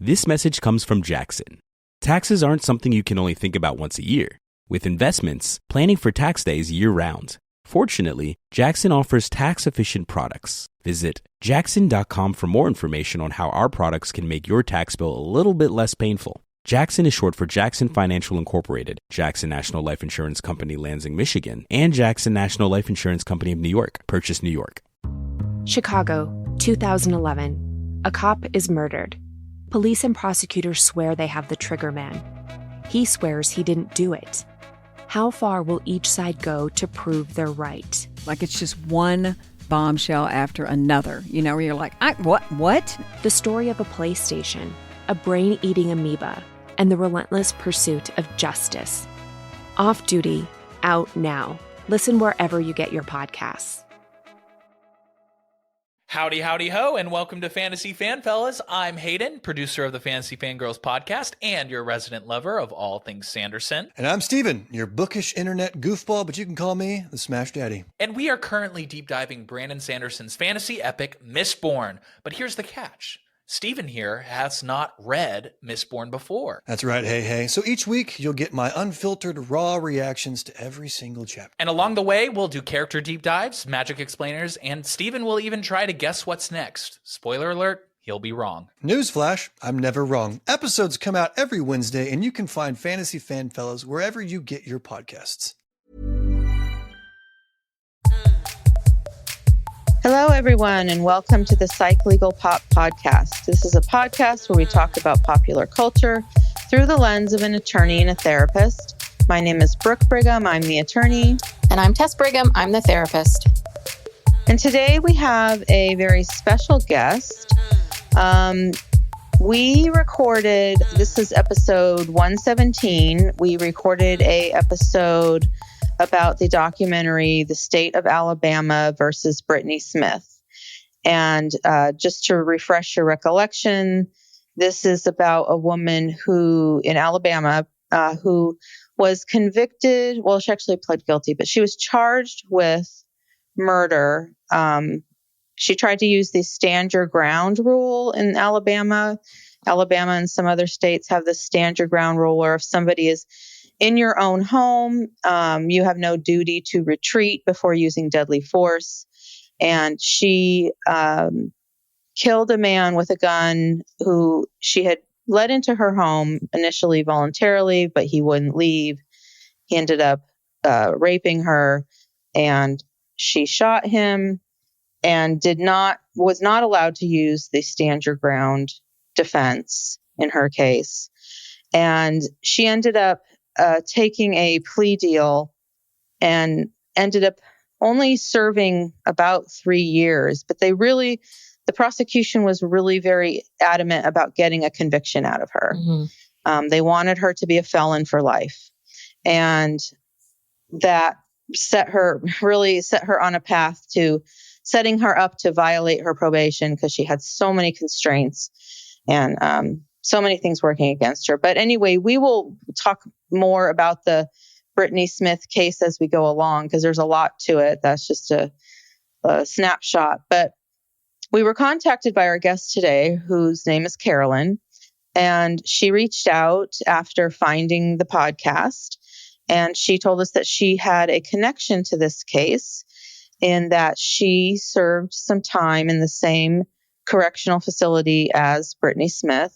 This message comes from Jackson. Taxes aren't something you can only think about once a year. With investments, planning for tax day is year-round. Fortunately, Jackson offers tax-efficient products. Visit jackson.com for more information on how our products can make your tax bill a little bit less painful. Jackson is short for Jackson Financial Incorporated, Jackson National Life Insurance Company, Lansing, Michigan, and Jackson National Life Insurance Company of New York, Purchase, New York. Chicago, 2011. A cop is murdered. Police and prosecutors swear they have the trigger man. He swears he didn't do it. How far will each side go to prove they're right? Like it's just one bombshell after another, where you're like, what? The story of a PlayStation, a brain-eating amoeba, and the relentless pursuit of justice. Off Duty, out now. Listen wherever you get your podcasts. Howdy, howdy, ho, and welcome to Fantasy Fan Fellas. I'm Hayden, producer of the Fantasy Fangirls podcast and your resident lover of all things Sanderson. And I'm Steven, your bookish internet goofball, but you can call me the Smash Daddy. And we are currently deep diving Brandon Sanderson's fantasy epic, Mistborn. But here's the catch. Steven here has not read Mistborn before. That's right, hey. So each week, you'll get my unfiltered, raw reactions to every single chapter. And along the way, we'll do character deep dives, magic explainers, and Steven will even try to guess what's next. Spoiler alert, he'll be wrong. Newsflash, I'm never wrong. Episodes come out every Wednesday, and you can find Fantasy Fan Fellas wherever you get your podcasts. Hello, everyone, and welcome to the Psych Legal Pop Podcast. This is a podcast where we talk about popular culture through the lens of an attorney and a therapist. My name is Brooke Brigham. I'm the attorney. And I'm Tess Brigham. I'm the therapist. And today we have a very special guest. We recorded, this is episode 117. We recorded a episode about the documentary, The State of Alabama versus Brittany Smith. And just to refresh your recollection, this is about a woman who, in Alabama, who was convicted. Well, she actually pled guilty, but she was charged with murder. She tried to use the stand your ground rule in Alabama. Alabama and some other states have the stand your ground rule where if somebody is in your own home, you have no duty to retreat before using deadly force. And she killed a man with a gun who she had let into her home initially voluntarily, but he wouldn't leave. He ended up raping her, and she shot him and was not allowed to use the stand your ground defense in her case. And she ended up taking a plea deal and ended up only serving about 3 years. But the prosecution was really very adamant about getting a conviction out of her. Mm-hmm. They wanted her to be a felon for life. And that set her on a path to setting her up to violate her probation because she had so many constraints and so many things working against her. But anyway, we will talk more about the Brittany Smith case as we go along because there's a lot to it. That's just a snapshot. But we were contacted by our guest today, whose name is Carolyn, and she reached out after finding the podcast, and she told us that she had a connection to this case in that she served some time in the same correctional facility as Brittany Smith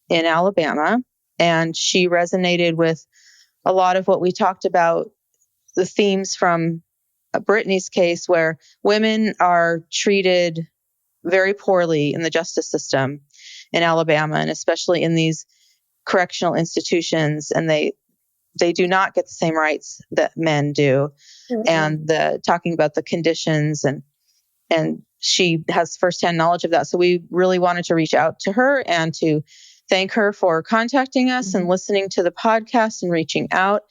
in Alabama, and she resonated with a lot of what we talked about, the themes from Brittany's case, where women are treated very poorly in the justice system in Alabama, and especially in these correctional institutions, and they do not get the same rights that men do. Mm-hmm. And talking about the conditions, and she has firsthand knowledge of that. So we really wanted to reach out to her and to thank her for contacting us and listening to the podcast and reaching out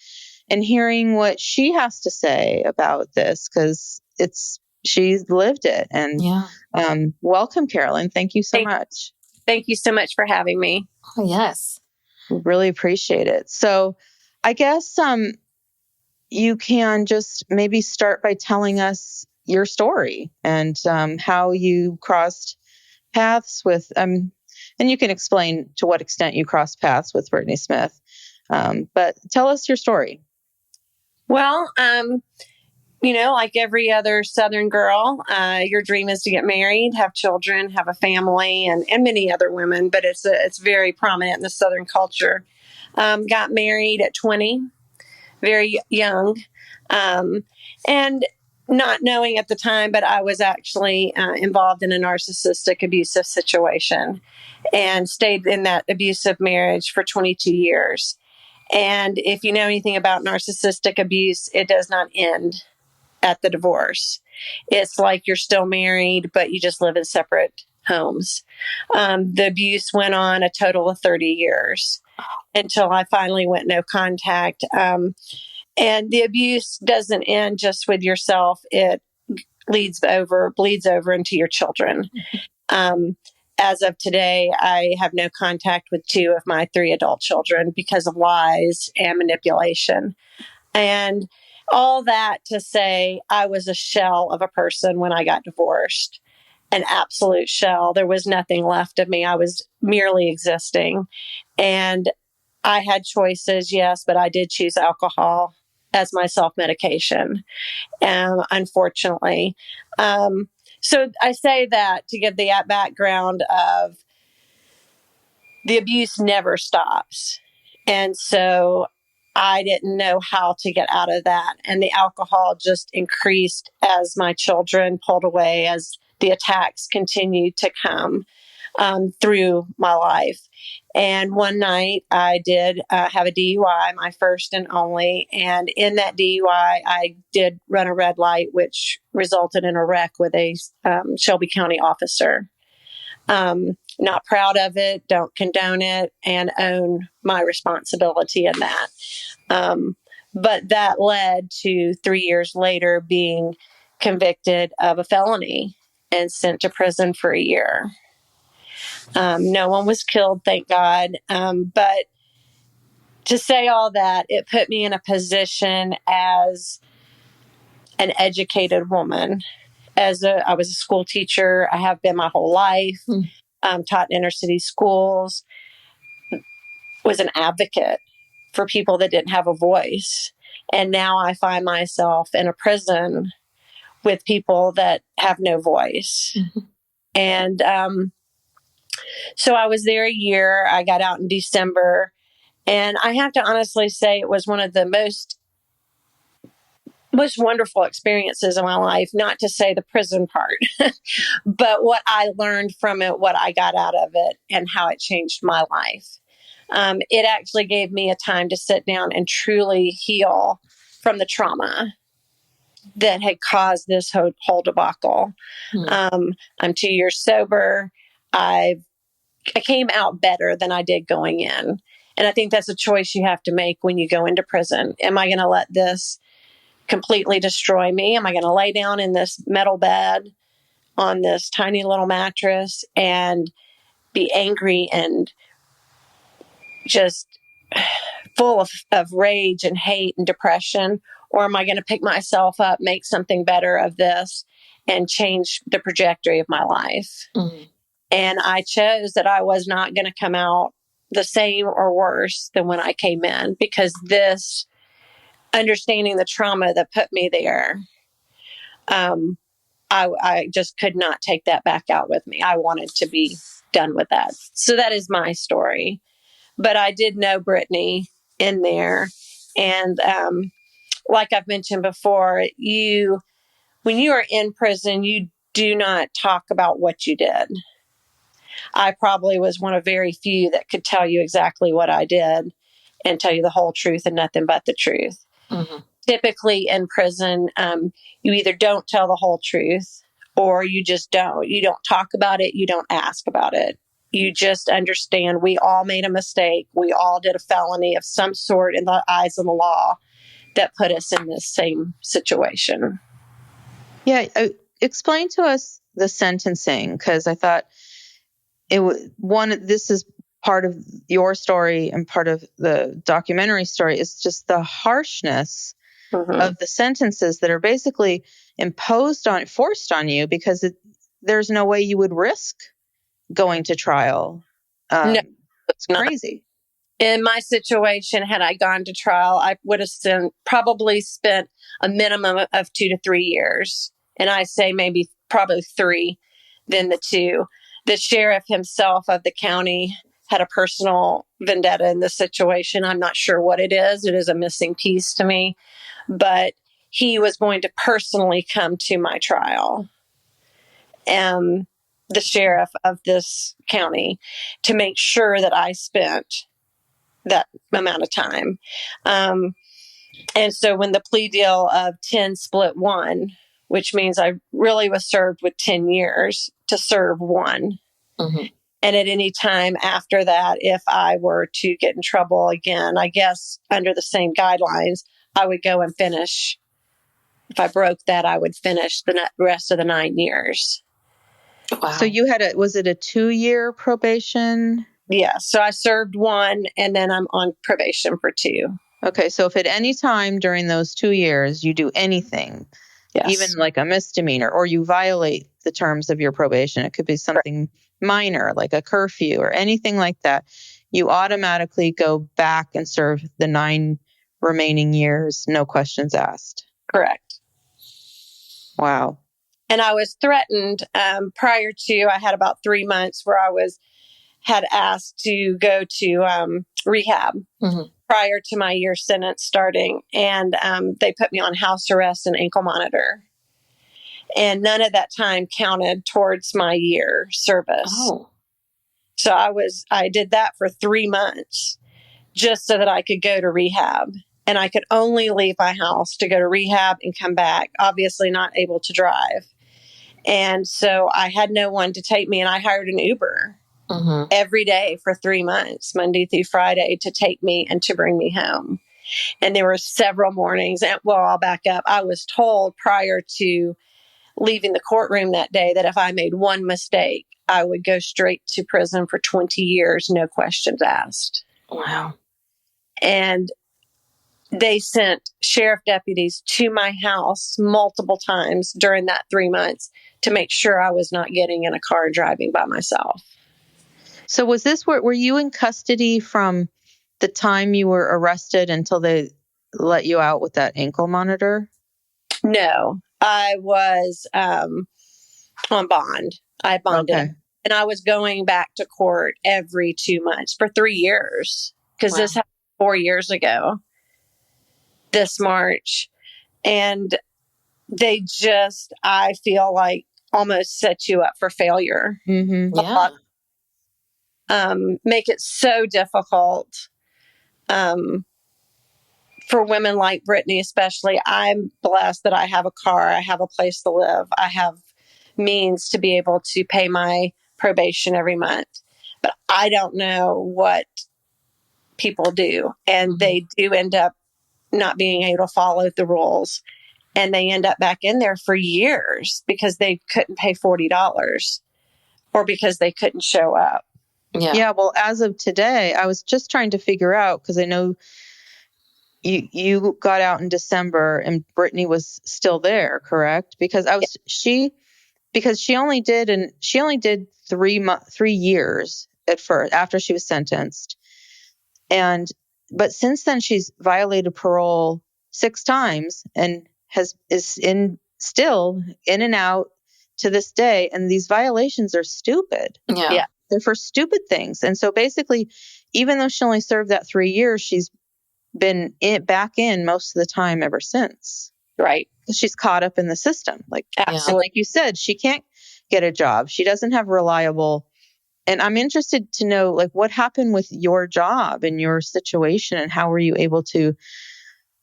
and hearing what she has to say about this, because she's lived it. And welcome, Carolyn. Thank you so much. Thank you so much for having me. Oh, yes. We really appreciate it. So I guess you can just maybe start by telling us your story and how you crossed paths with And you can explain to what extent you crossed paths with Brittany Smith. But tell us your story. Well, like every other Southern girl, your dream is to get married, have children, have a family, and many other women, but it's very prominent in the Southern culture. Got married at 20, very young, and not knowing at the time, but I was actually involved in a narcissistic abusive situation and stayed in that abusive marriage for 22 years. And if you know anything about narcissistic abuse, it does not end at the divorce. It's like you're still married, but you just live in separate homes. The abuse went on a total of 30 years until I finally went no contact. And the abuse doesn't end just with yourself. It bleeds over into your children. As of today, I have no contact with 2 of my 3 adult children because of lies and manipulation. And all that to say, I was a shell of a person when I got divorced, an absolute shell. There was nothing left of me. I was merely existing. And I had choices, yes, but I did choose alcohol as my self-medication, unfortunately. So I say that to give the background of the abuse never stops. And so I didn't know how to get out of that. And the alcohol just increased as my children pulled away, as the attacks continued to come through my life. And one night I did have a DUI, my first and only. And in that DUI, I did run a red light, which resulted in a wreck with a Shelby County officer. Not proud of it, don't condone it, and own my responsibility in that. But that led to 3 years later being convicted of a felony and sent to prison for a year. No one was killed, thank God. But to say all that, it put me in a position as an educated woman. I was a school teacher. I have been my whole life. Taught in inner city schools. Was an advocate for people that didn't have a voice. And now I find myself in a prison with people that have no voice. Mm-hmm. And so I was there a year. I got out in December. And I have to honestly say it was one of the most wonderful experiences in my life, not to say the prison part, but what I learned from it, what I got out of it, and how it changed my life. It actually gave me a time to sit down and truly heal from the trauma that had caused this whole debacle. I'm 2 years sober. I came out better than I did going in. And I think that's a choice you have to make when you go into prison. Am I going to let this completely destroy me? Am I going to lay down in this metal bed on this tiny little mattress and be angry and just full of rage and hate and depression? Or am I going to pick myself up, make something better of this, and change the trajectory of my life? Mm-hmm. And I chose that I was not going to come out the same or worse than when I came in, because this understanding the trauma that put me there, I just could not take that back out with me. I wanted to be done with that. So that is my story. But I did know Brittany in there. And like I've mentioned before, when you are in prison, you do not talk about what you did. I probably was one of very few that could tell you exactly what I did and tell you the whole truth and nothing but the truth. Mm-hmm. Typically in prison, you either don't tell the whole truth or you just don't. You don't talk about it. You don't ask about it. You just understand we all made a mistake. We all did a felony of some sort in the eyes of the law that put us in this same situation. Yeah. Explain to us the sentencing, because I thought this is part of your story and part of the documentary story is just the harshness mm-hmm. of the sentences that are basically forced on you, because there's no way you would risk going to trial. No, It's not. crazy. In my situation, had I gone to trial, I would have probably spent a minimum of 2 to 3 years. And I say probably 3 than the 2. The sheriff himself of the county had a personal vendetta in this situation. I'm not sure what it is. It is a missing piece to me. But he was going to personally come to my trial. The sheriff of this county, to make sure that I spent that amount of time. And so when the plea deal of 10 split 1, which means I really was served with 10 years to serve 1. Mm-hmm. And at any time after that, if I were to get in trouble again, I guess under the same guidelines, I would go and finish. If I broke that, I would finish the rest of the 9 years. Wow. So you had was it a 2-year probation? Yeah. So I served 1 and then I'm on probation for 2. Okay. So if at any time during those 2 years you do anything, Yes. even like a misdemeanor, or you violate the terms of your probation, it could be something minor, like a curfew or anything like that, you automatically go back and serve the 9 remaining years, no questions asked. Correct. Wow. And I was threatened prior to, I had about 3 months where I had asked to go to rehab prior to my year sentence starting. And they put me on house arrest and ankle monitor. And none of that time counted towards my year service. Oh. So I did that for 3 months just so that I could go to rehab. And I could only leave my house to go to rehab and come back, obviously not able to drive. And so I had no one to take me, and I hired an Uber every day for 3 months, Monday through Friday, to take me and to bring me home. And there were several mornings. And well, I'll back up. I was told prior to leaving the courtroom that day that if I made one mistake, I would go straight to prison for 20 years, no questions asked. Wow. And they sent sheriff deputies to my house multiple times during that 3 months to make sure I was not getting in a car and driving by myself. So was this were you in custody from the time you were arrested until they let you out with that ankle monitor? No, I was on bond. I bonded. Okay. And I was going back to court every 2 months for 3 years, because this happened 4 years ago, this March. And they just, I feel like, almost set you up for failure. Mm-hmm. Yeah. Make it so difficult for women like Brittany, especially. I'm blessed that I have a car, I have a place to live, I have means to be able to pay my probation every month. But I don't know what people do, and they do end up not being able to follow the rules, and they end up back in there for years because they couldn't pay $40 or because they couldn't show up. Yeah. Well, as of today, I was just trying to figure out, because I know you got out in December and Brittany was still there, correct? Because she only did 3 years at first after she was sentenced. But since then she's violated parole 6 times and is still in and out to this day. And these violations are stupid. Yeah. They're for stupid things. And so basically, even though she only served that 3 years, she's been back in most of the time ever since. Right. She's caught up in the system. Absolutely. And like you said, she can't get a job. She doesn't have reliable. And I'm interested to know, what happened with your job and your situation, and how were you able to,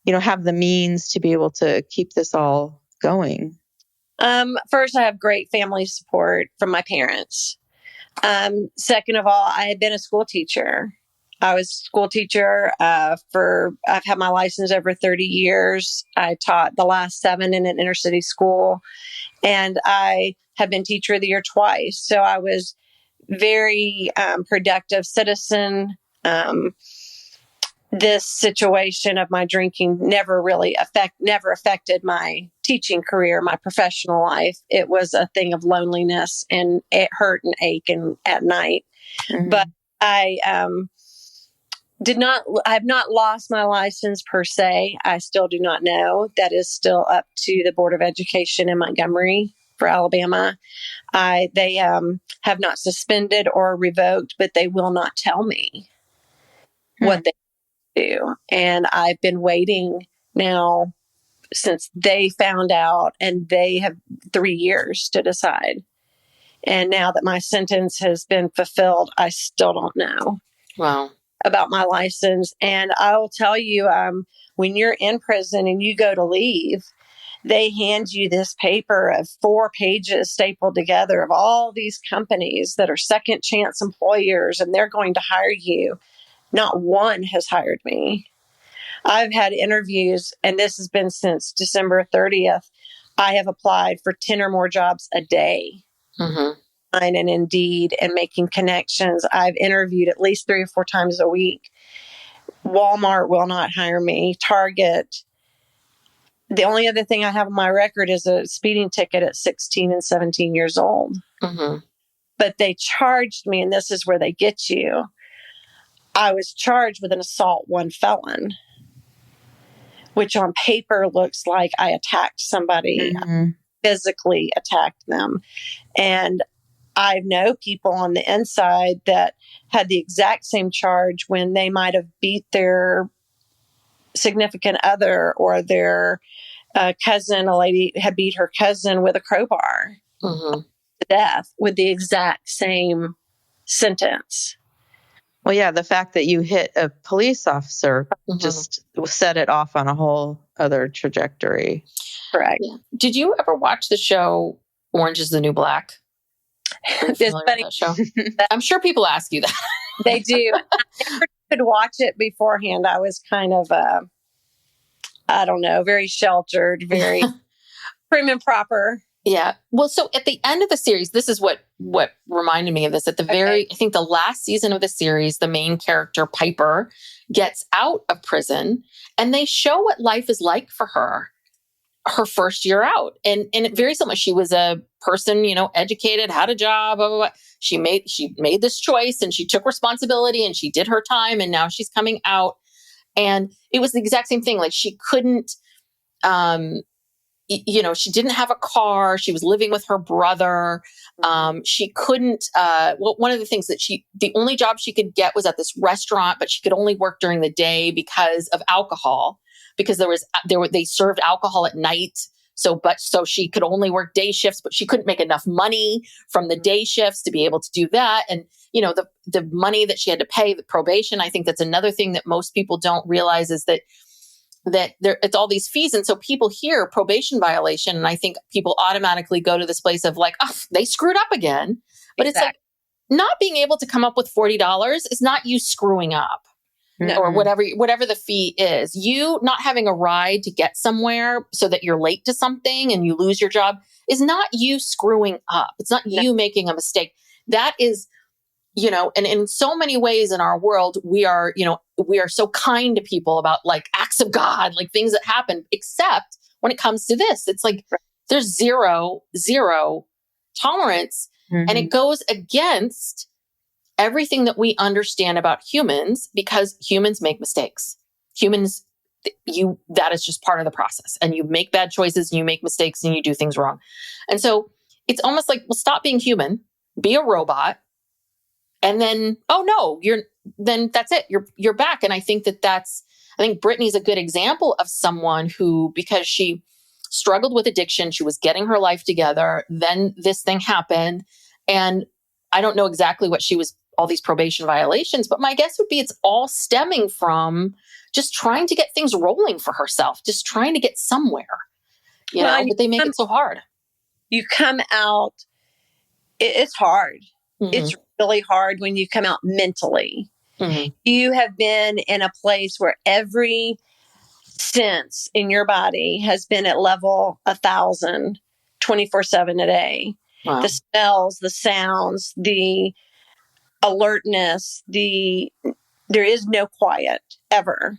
have the means to be able to keep this all going? First, I have great family support from my parents. Second of all, I had been a school teacher. I was a school teacher I've had my license over 30 years. I taught the last 7 in an inner city school, and I have been teacher of the year twice. So I was very productive citizen. This situation of my drinking never affected my teaching career, my professional life. It was a thing of loneliness, and it hurt and ache at night. Mm-hmm. But I have not lost my license per se. I still do not know. That is still up to the Board of Education in Montgomery for Alabama. They have not suspended or revoked, but they will not tell me what they do. And I've been waiting now since they found out, and they have 3 years to decide. And now that my sentence has been fulfilled, I still don't know. Wow. About my license. And I will tell you, when you're in prison and you go to leave, they hand you this paper of 4 pages stapled together of all these companies that are second chance employers, and they're going to hire you. Not one has hired me. I've had interviews, and this has been since December 30th. I have applied for 10 or more jobs a day. Mm-hmm. And Indeed, and making connections. I've interviewed at least 3 or 4 times a week. Walmart will not hire me. Target. The only other thing I have on my record is a speeding ticket at 16 and 17 years old. Mm-hmm. But they charged me, and this is where they get you. I was charged with an assault 1 felon, which on paper looks like I attacked somebody, physically attacked them. And I know people on the inside that had the exact same charge when they might have beat their significant other or their cousin. A lady had beat her cousin with a crowbar to death with the exact same sentence. Well, yeah, the fact that you hit a police officer just set it off on a whole other trajectory. Correct. Yeah. Did you ever watch the show Orange is the New Black? It's funny. That show? I'm sure people ask you that. They do. I never could watch it beforehand. I was kind of, I don't know, very sheltered, very prim and proper. Yeah. Well, so at the end of the series, this is what reminded me of this. At the I think the last season of the series, the main character, Piper, gets out of prison, and they show what life is like for her first year out. And it very similar. She was a person, educated, had a job, blah, blah, blah. She made this choice, and she took responsibility, and she did her time, and now she's coming out. And it was the exact same thing. Like, she couldn't, she didn't have a car. She was living with her brother. She couldn't, one of the things that the only job she could get was at this restaurant, but she could only work during the day because of alcohol, because they served alcohol at night. So she could only work day shifts, but she couldn't make enough money from the day shifts to be able to do that. And, the money that she had to pay, the probation, I think that's another thing that most people don't realize is that it's all these fees. And so people hear probation violation, and I think people automatically go to this place of like, oh, they screwed up again. But It's like, not being able to come up with $40 is not you screwing up. No. Or whatever the fee is. You not having a ride to get somewhere so that you're late to something and you lose your job is not you screwing up. It's not you making a mistake. That is, and in so many ways in our world, we are so kind to people about like acts of God, like things that happen, except when it comes to this, it's like there's zero tolerance. And it goes against everything that we understand about humans, because humans make mistakes. Humans, that is just part of the process. And you make bad choices, and you make mistakes, and you do things wrong. And so it's almost like, well, stop being human, be a robot. And then, oh no, then that's it. You're back. And I think I think Brittany's a good example of someone who, because she struggled with addiction, she was getting her life together. Then this thing happened. And I don't know exactly what all these probation violations, but my guess would be it's all stemming from just trying to get things rolling for herself, just trying to get somewhere, but they make it so hard. You come out, it's hard. Mm-hmm. It's really hard when you come out mentally. Mm-hmm. You have been in a place where every sense in your body has been at level 1,000, 24/7 a day. Wow. The smells, the sounds, the alertness, there is no quiet ever.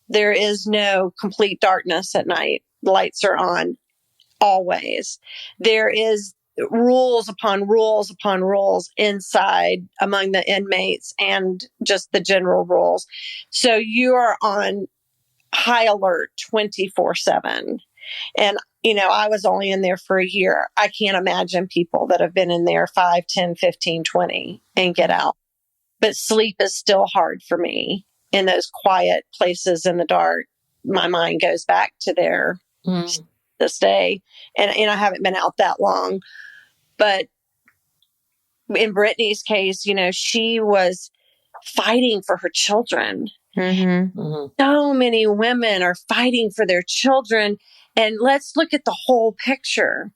There is no complete darkness at night. The lights are on always. There is rules upon rules upon rules inside among the inmates and just the general rules. So you are on high alert 24/7. And, I was only in there for a year. I can't imagine people that have been in there 5, 10, 15, 20 and get out. But sleep is still hard for me in those quiet places in the dark. My mind goes back to there this day. And I haven't been out that long. But in Brittany's case, she was fighting for her children. So many women are fighting for their children. And let's look at the whole picture.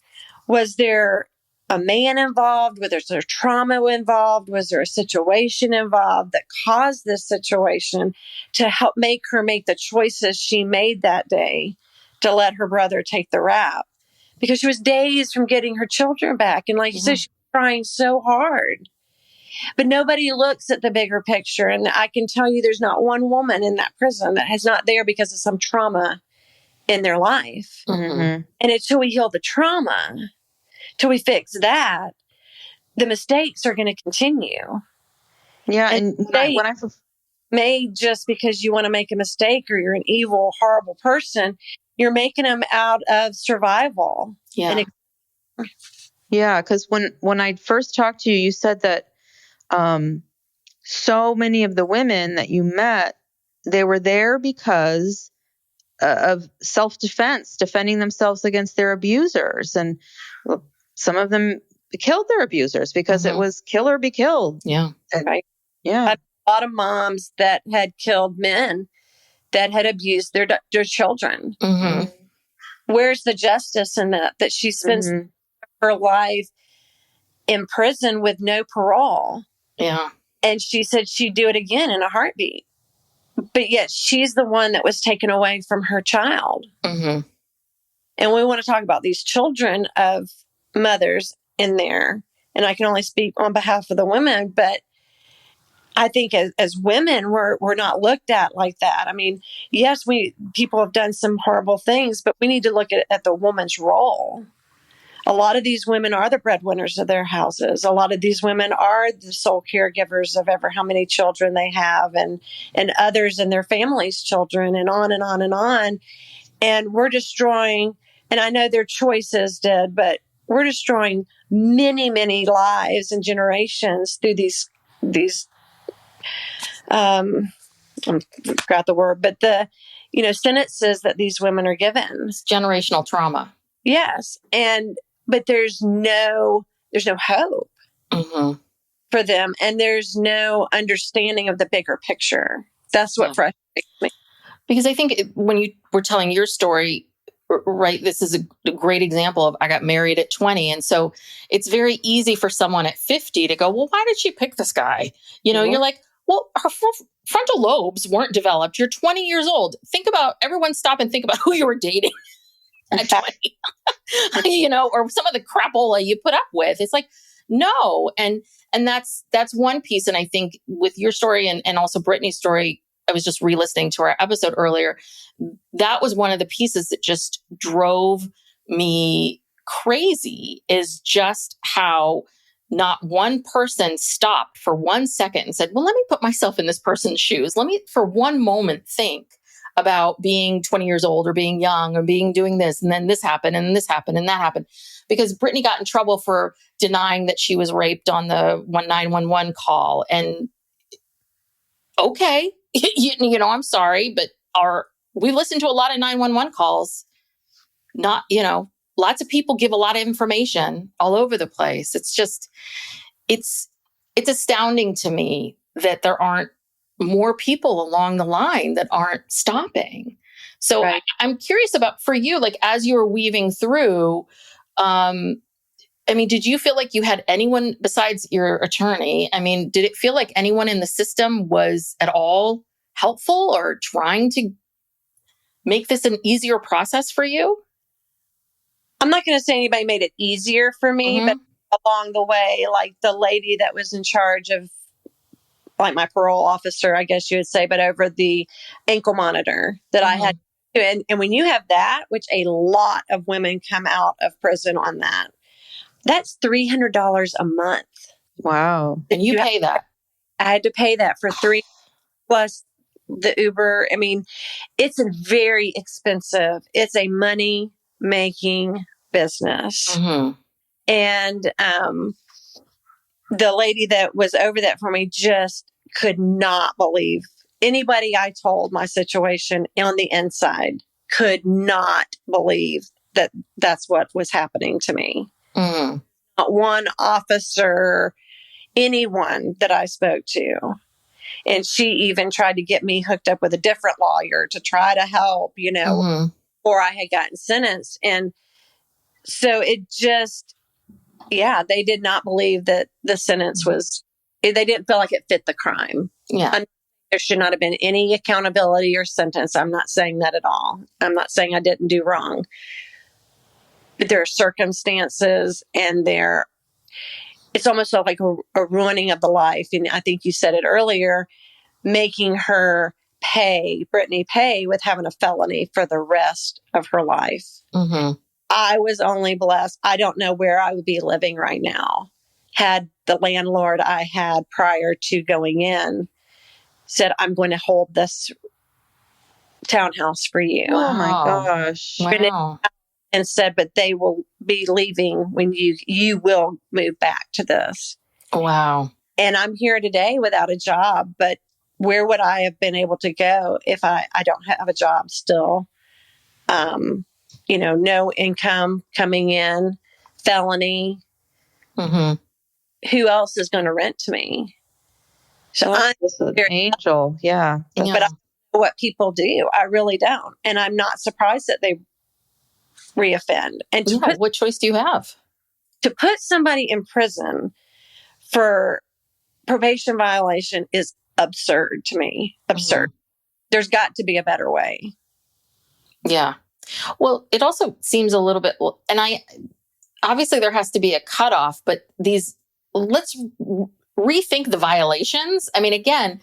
Was there a man involved? Was there trauma involved? Was there a situation involved that caused this situation to help make her make the choices she made that day to let her brother take the rap? Because she was days from getting her children back. And like you said, she was trying so hard. But nobody looks at the bigger picture. And I can tell you there's not one woman in that prison that is not there because of some trauma in their life. And until we heal the trauma, till we fix that, the mistakes are going to continue. Yeah. And when I made just because you want to make a mistake or you're an evil, horrible person, you're making them out of survival. Yeah. Yeah. Because when I first talked to you, you said that so many of the women that you met, they were there because of self-defense, defending themselves against their abusers. And some of them killed their abusers because it was kill or be killed. Yeah. Right. Yeah. A lot of moms that had killed men that had abused their children. Where's the justice in that she spends her life in prison with no parole? Yeah. And she said she'd do it again in a heartbeat. But yet she's the one that was taken away from her child. And we want to talk about these children of mothers in there. And I can only speak on behalf of the women, but I think as women, we're not looked at like that. I mean, yes, people have done some horrible things, but we need to look at the woman's role. A lot of these women are the breadwinners of their houses. A lot of these women are the sole caregivers of ever how many children they have and others and their families' children and on and on and on. And we're destroying, and I know their choices did, but we're destroying many, many lives and generations through these I forgot the word, but the, sentences that these women are given. It's generational trauma. Yes. But there's no hope for them. And there's no understanding of the bigger picture. That's what frustrates me. Because I think when you were telling your story, right, this is a great example of I got married at 20. And so it's very easy for someone at 50 to go, well, why did she pick this guy? You're like, well, her frontal lobes weren't developed. You're 20 years old. Everyone stop and think about who you were dating at 20, or some of the crapola you put up with. It's like, no. And that's one piece. And I think with your story and also Brittany's story, I was just re-listening to our episode earlier. That was one of the pieces that just drove me crazy, is just how not one person stopped for 1 second and said, well, let me put myself in this person's shoes. Let me for one moment think about being 20 years old or being young or doing this. And then this happened and this happened and that happened. Because Brittany got in trouble for denying that she was raped on the 911 call. And okay, I'm sorry, but we listen to a lot of 911 calls. Not, lots of people give a lot of information all over the place. It's just, it's astounding to me that there aren't more people along the line that aren't stopping. So right. I'm curious about, for you, like, as you were weaving through, did you feel like you had anyone besides your attorney? Did it feel like anyone in the system was at all helpful or trying to make this an easier process for you? I'm not going to say anybody made it easier for me, but along the way, like the lady that was in charge of, like my parole officer, I guess you would say, but over the ankle monitor that I had to, and when you have that, which a lot of women come out of prison on that, That's $300 a month. Wow. And you pay that. I had to pay that for 3 plus the Uber. I mean, it's a very expensive. It's a money making business. Mm-hmm. And the lady that was over that for me just could not believe. Anybody I told my situation on the inside could not believe that that's what was happening to me. Mm-hmm. Not one officer, anyone that I spoke to. And she even tried to get me hooked up with a different lawyer to try to help, Mm-hmm. before I had gotten sentenced. And so it just, they did not believe that the sentence was, they didn't feel like it fit the crime. Yeah. There should not have been any accountability or sentence. I'm not saying that at all. I'm not saying I didn't do wrong. But there are circumstances and it's almost like a ruining of the life. And I think you said it earlier, making her Brittany pay with having a felony for the rest of her life. Mm-hmm. I was only blessed. I don't know where I would be living right now had the landlord I had prior to going in said, I'm going to hold this townhouse for you. Oh my gosh. Wow. And said, but they will be leaving when you will move back to this. Wow. And I'm here today without a job, but where would I have been able to go if I don't have a job still? No income coming in, felony. Mm-hmm. Who else is going to rent to me? So I'm an angel. Yeah. But I don't know what people do. I really don't. And I'm not surprised that they reoffend. And what choice do you have? To put somebody in prison for probation violation is absurd to me. Absurd. Mm-hmm. There's got to be a better way. Yeah. Well, it also seems a little bit, and obviously there has to be a cutoff, but let's rethink the violations. I mean, again,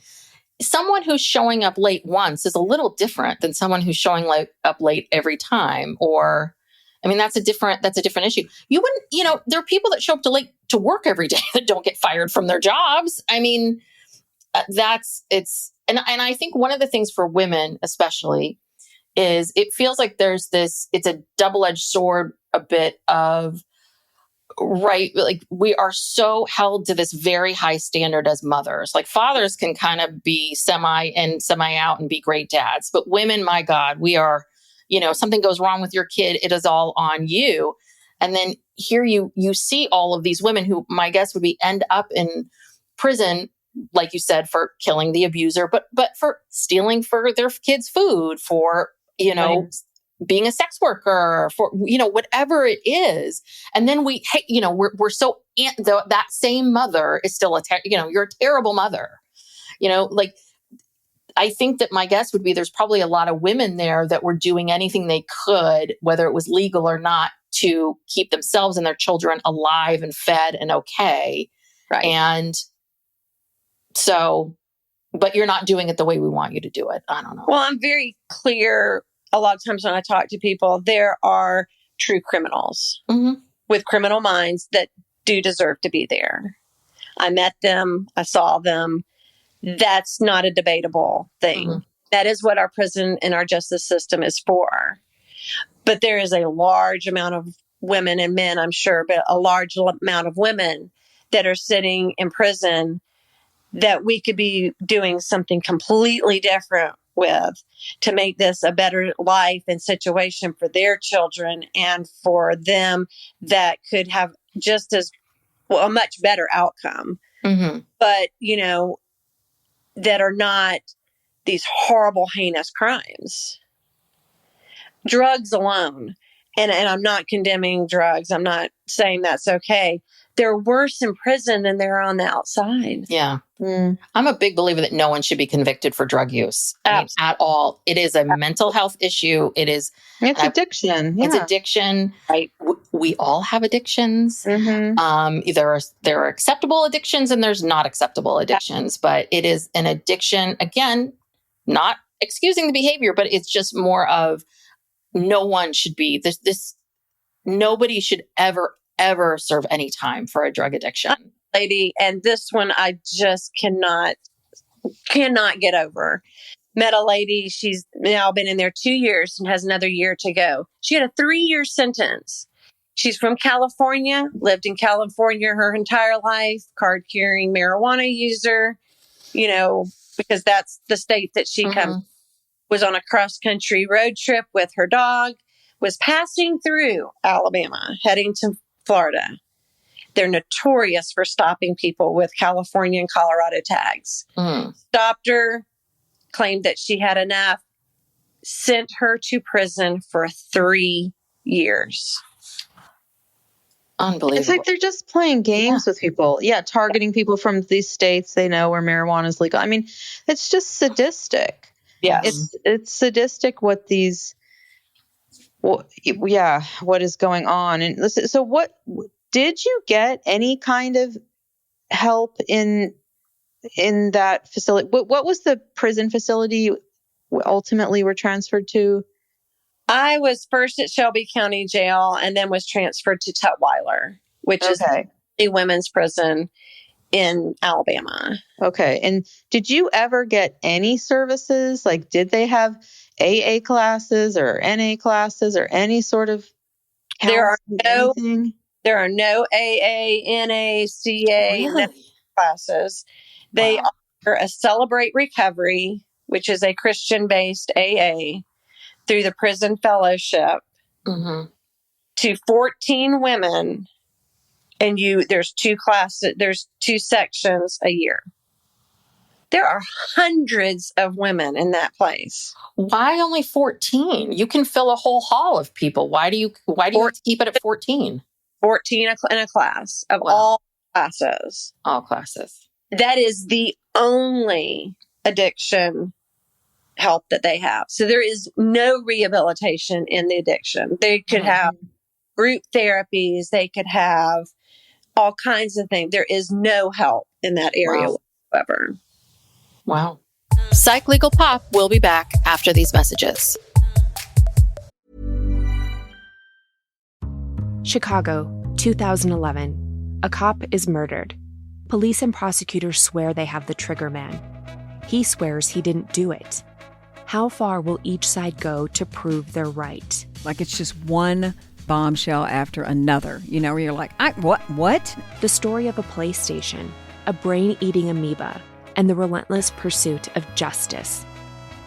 someone who's showing up late once is a little different than someone who's showing up late every time. Or, I mean, that's a different issue. You wouldn't, there are people that show up late to work every day that don't get fired from their jobs. I mean, and I think one of the things for women, especially, is it feels like it's a double-edged sword a bit of, right? Like we are so held to this very high standard as mothers. Like fathers can kind of be semi in, semi out and be great dads. But women, my God, we are, something goes wrong with your kid, it is all on you. And then here you see all of these women who my guess would end up in prison, like you said, for killing the abuser, but for stealing for their kids' food, for, being a sex worker, for, whatever it is. And then we're so, that same mother is still you're a terrible mother, I think that my guess would be there's probably a lot of women there that were doing anything they could, whether it was legal or not, to keep themselves and their children alive and fed and okay. Right. And so, but you're not doing it the way we want you to do it. I don't know. Well, I'm very clear. A lot of times when I talk to people, there are true criminals with criminal minds that do deserve to be there. I met them. I saw them. That's not a debatable thing. Mm-hmm. That is what our prison and our justice system is for. But there is a large amount of women and men, I'm sure, but a large amount of women that are sitting in prison that we could be doing something completely different with to make this a better life and situation for their children and for them that could have just as well, a much better outcome. Mm-hmm. But, that are not these horrible, heinous crimes. Drugs alone, and I'm not condemning drugs. I'm not saying that's okay. They're worse in prison than they're on the outside. Yeah. I'm a big believer that no one should be convicted for drug use at all. It is a mental health issue. It's addiction. Yeah. It's addiction. Right. We all have addictions. Mm-hmm. There are acceptable addictions and there's not acceptable addictions, but it is an addiction. Again, not excusing the behavior, but it's just more of no one should be this. Nobody should ever ever serve any time for a drug addiction. Lady, and this one I just cannot get over. Met a lady, she's now been in there 2 years and has another year to go. She had a 3-year sentence. She's from California, lived in California her entire life, card-carrying marijuana user, because that's the state that she was on a cross-country road trip with her dog, was passing through Alabama, heading to Florida. They're notorious for stopping people with California and Colorado tags. Stopped her, claimed that she had enough, sent her to prison for 3 years. Unbelievable. It's like they're just playing games with people. Yeah, targeting people from these states they know where marijuana is legal. I mean, it's just sadistic. Yes. It's sadistic what these what is going on. And listen, so what did you get any kind of help in that facility? What was the prison facility you ultimately were transferred to? I was first at Shelby County Jail and then was transferred to Tutwiler, which is a women's prison in Alabama. Okay. And did you ever get any services? Like, did they have AA classes or NA classes or any sort of anything? There are no AA, NA, CA classes. They offer a Celebrate Recovery, which is a Christian-based AA, through the Prison Fellowship to 14 women. And there's 2 classes, there's 2 sections a year. There are hundreds of women in that place. Why only 14? You can fill a whole hall of people. Why do you have to keep it at 14? 14 in a class of all classes. All classes. That is the only addiction help that they have. So there is no rehabilitation in the addiction. They could have group therapies. They could have all kinds of things. There is no help in that area whatsoever. Wow. Psych Legal Pop will be back after these messages. Chicago, 2011. A cop is murdered. Police and prosecutors swear they have the trigger man. He swears he didn't do it. How far will each side go to prove they're right? Like it's just one bombshell after another, where you're like, what? The story of a PlayStation, a brain-eating amoeba, and the relentless pursuit of justice.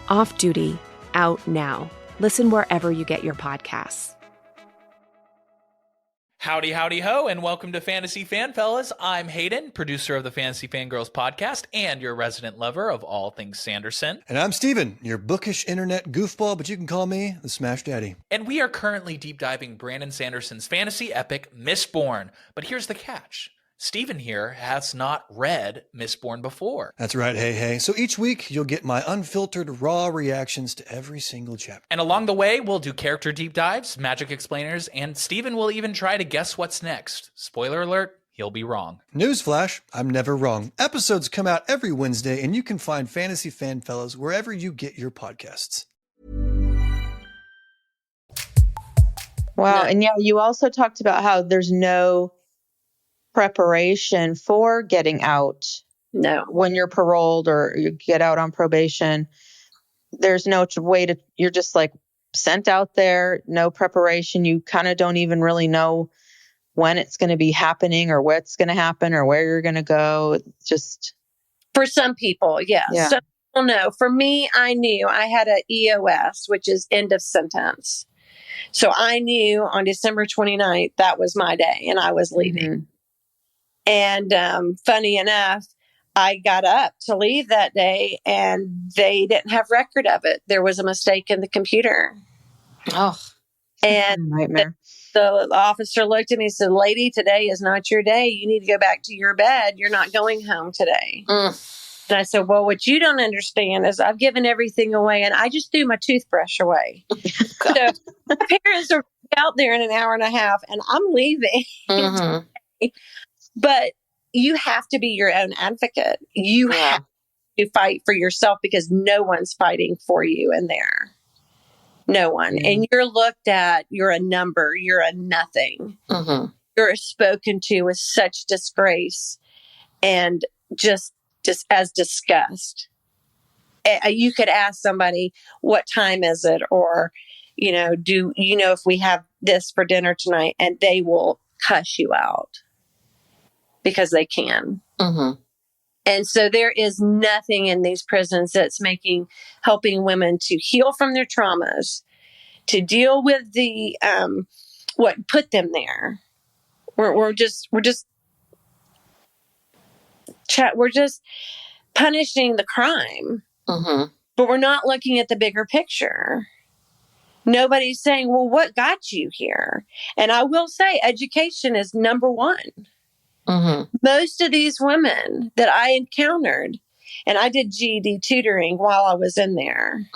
Off Duty, out now. Listen wherever you get your podcasts. Howdy, howdy, ho, and welcome to Fantasy Fan Fellas. I'm Hayden, producer of the Fantasy Fangirls podcast and your resident lover of all things Sanderson. And I'm Steven, your bookish internet goofball, but you can call me the Smash Daddy. And we are currently deep diving Brandon Sanderson's fantasy epic, Mistborn. But here's the catch. Steven here has not read Mistborn before. That's right, hey. So each week, you'll get my unfiltered, raw reactions to every single chapter. And along the way, we'll do character deep dives, magic explainers, and Steven will even try to guess what's next. Spoiler alert, he'll be wrong. Newsflash, I'm never wrong. Episodes come out every Wednesday, and you can find Fantasy Fan Fellas wherever you get your podcasts. Wow. And yeah, you also talked about how there's no preparation for getting out. No. When you're paroled or you get out on probation, there's no way to, you're just like sent out there, no preparation. You kind of don't even really know when it's going to be happening or what's going to happen or where you're going to go. Just for some people, yes. Yeah. Some people know. For me, I knew I had an EOS, which is end of sentence. So I knew on December 29th, that was my day and I was leaving. And funny enough, I got up to leave that day and they didn't have record of it. There was a mistake in the computer. Oh, and nightmare. The officer looked at me and said, "Lady, today is not your day. You need to go back to your bed. You're not going home today." And I said, "Well, what you don't understand is I've given everything away and I just threw my toothbrush away." So my parents are out there in an hour and a half and I'm leaving. But you have to be your own advocate. You have to fight for yourself because no one's fighting for you in there. No one. And you're looked at, you're a number, you're a nothing. you're spoken to with such disgrace and just as disgust. You could ask somebody, what time is it? Or, do you know if we have this for dinner tonight? And they will cuss you out because they can. Mm-hmm. And so there is nothing in these prisons that's helping women to heal from their traumas, to deal with the, what put them there. We're just punishing the crime, but we're not looking at the bigger picture. Nobody's saying, well, what got you here? And I will say education is number one. Most of these women that I encountered, and I did GED tutoring while I was in there.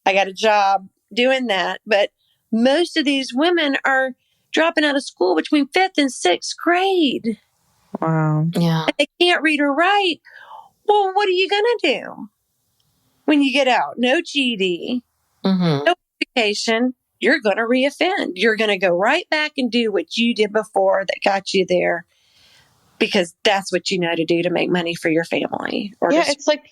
I got a job doing that, but most of these women are dropping out of school between 5th and 6th grade. Wow. Yeah. And they can't read or write. Well, what are you going to do when you get out? No GED, no education. You're going to reoffend. You're going to go right back and do what you did before that got you there, because that's what you know to do to make money for your family. It's like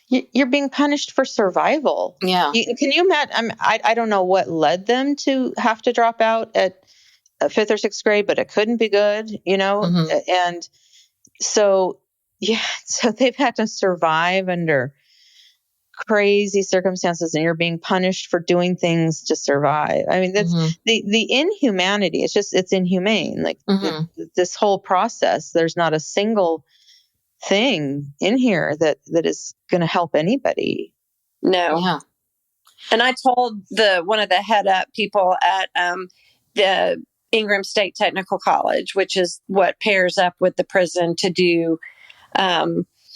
you're being punished for survival. Yeah. Can you imagine? I don't know what led them to have to drop out at 5th or 6th grade, but it couldn't be good, And so, so they've had to survive under crazy circumstances, and you're being punished for doing things to survive. I mean, that's the inhumanity. It's inhumane. Like this whole process, there's not a single thing in here that is going to help anybody. No. Yeah. And I told one of the head up people at the Ingram State Technical College, which is what pairs up with the prison to do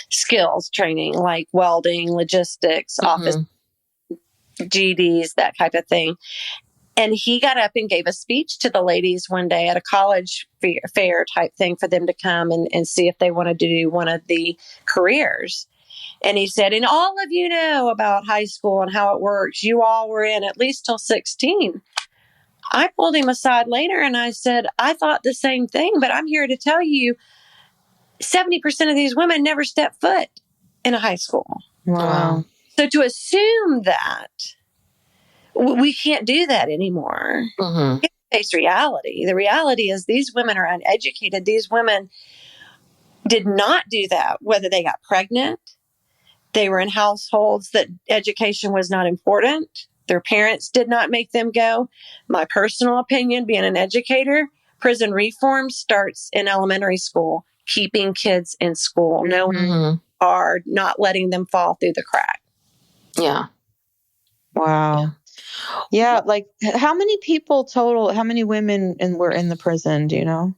skills training like welding, logistics, office, GEDs, that type of thing. And he got up and gave a speech to the ladies one day at a college fair type thing for them to come and see if they wanted to do one of the careers. And he said, and all of you know about high school and how it works. You all were in at least till 16. I pulled him aside later and I said, I thought the same thing, but I'm here to tell you 70% of these women never step foot in a high school. Wow. So to assume that we can't do that anymore. It's face reality. The reality is these women are uneducated. These women did not do that, whether they got pregnant, they were in households that education was not important. Their parents did not make them go. My personal opinion, being an educator, prison reform starts in elementary school, keeping kids in school, knowing hard, not letting them fall through the crack. Yeah. Wow. Yeah. Like how many people total, how many women were in the prison? Do you know?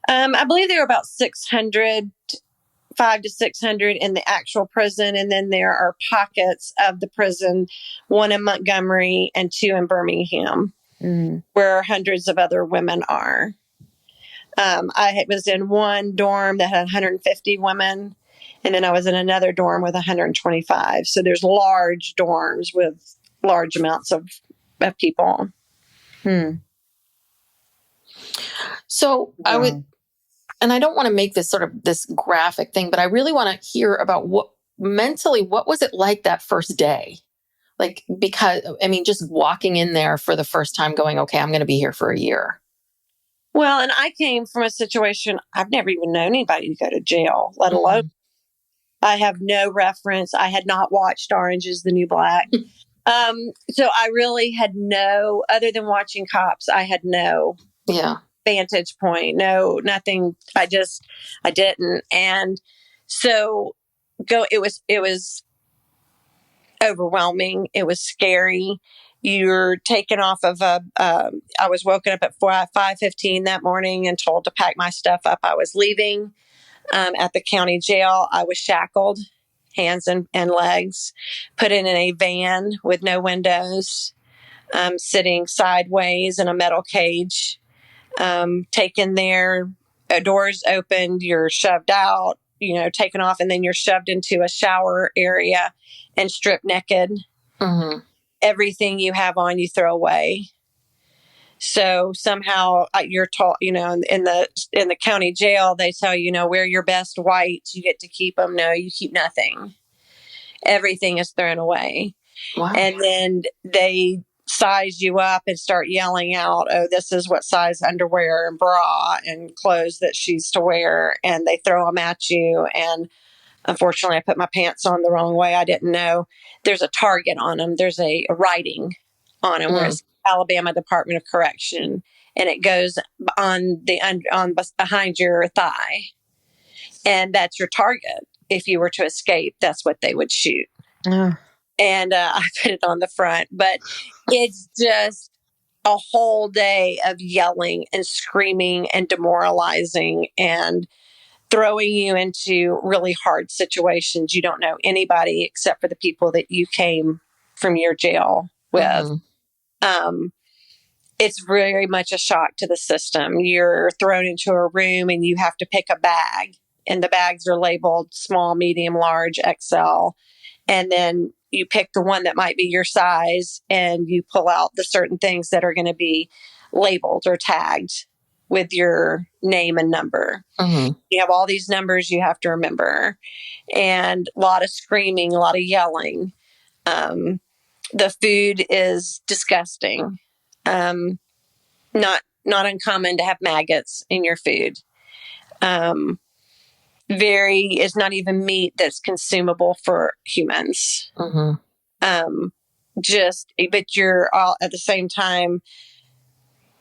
I believe there were about 500 to 600 in the actual prison. And then there are pockets of the prison, one in Montgomery and 2 in Birmingham, where hundreds of other women are. I was in one dorm that had 150 women, and then I was in another dorm with 125. So there's large dorms with large amounts of people. So I would, and I don't want to make this sort of this graphic thing, but I really want to hear about what was it like that first day? Like, because, I mean, just walking in there for the first time going, okay, I'm going to be here for a year. Well, and I came from a situation, I've never even known anybody to go to jail, let alone, I have no reference. I had not watched Orange is the New Black. So I really had no, other than watching Cops, I had no vantage point, nothing. I didn't. And so it was overwhelming. It was scary. You're taken off of I was woken up at 5:15 that morning and told to pack my stuff up. I was leaving at the county jail. I was shackled, hands and legs, put in a van with no windows, sitting sideways in a metal cage, taken there, doors opened, you're shoved out, taken off, and then you're shoved into a shower area and stripped naked. Everything you have on, you throw away. So somehow you're told, in the county jail, they tell wear your best whites. You get to keep them. No, you keep nothing. Everything is thrown away. Wow. And then they size you up and start yelling out, oh, this is what size underwear and bra and clothes that she's to wear. And they throw them at you. And unfortunately, I put my pants on the wrong way. I didn't know. There's a target on them. There's a writing on them where it's Alabama Department of Correction, and it goes on behind your thigh. And that's your target. If you were to escape, that's what they would shoot. And I put it on the front, but it's just a whole day of yelling and screaming and demoralizing and throwing you into really hard situations. You don't know anybody except for the people that you came from your jail with. It's very much a shock to the system. You're thrown into a room and you have to pick a bag, and the bags are labeled small, medium, large, XL. And then you pick the one that might be your size, and you pull out the certain things that are going to be labeled or tagged with your name and number. You have all these numbers you have to remember, and a lot of screaming, a lot of yelling. The food is disgusting. Not uncommon to have maggots in your food. It's not even meat that's consumable for humans. But you're all at the same time,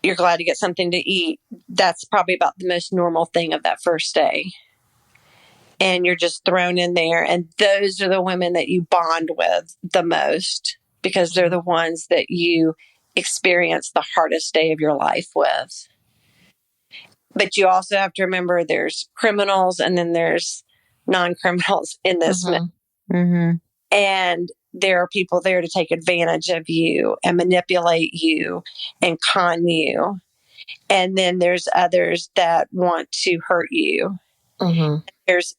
you're glad to get something to eat. That's probably about the most normal thing of that first day. And you're just thrown in there. And those are the women that you bond with the most, because they're the ones that you experience the hardest day of your life with. But you also have to remember there's criminals and then there's non-criminals in this. And there are people there to take advantage of you and manipulate you and con you. And then there's others that want to hurt you. There's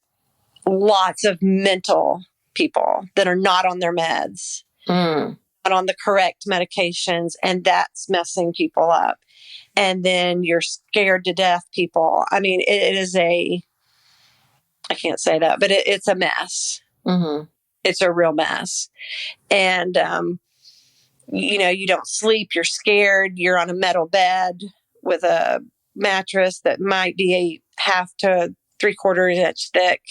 lots of mental people that are not on their meds, not on the correct medications, and that's messing people up. And then you're scared to death people. I mean, it is I can't say that, but it's a mess. It's a real mess. And, you don't sleep. You're scared. You're on a metal bed with a mattress that might be a 1/2 to 3/4 inch thick.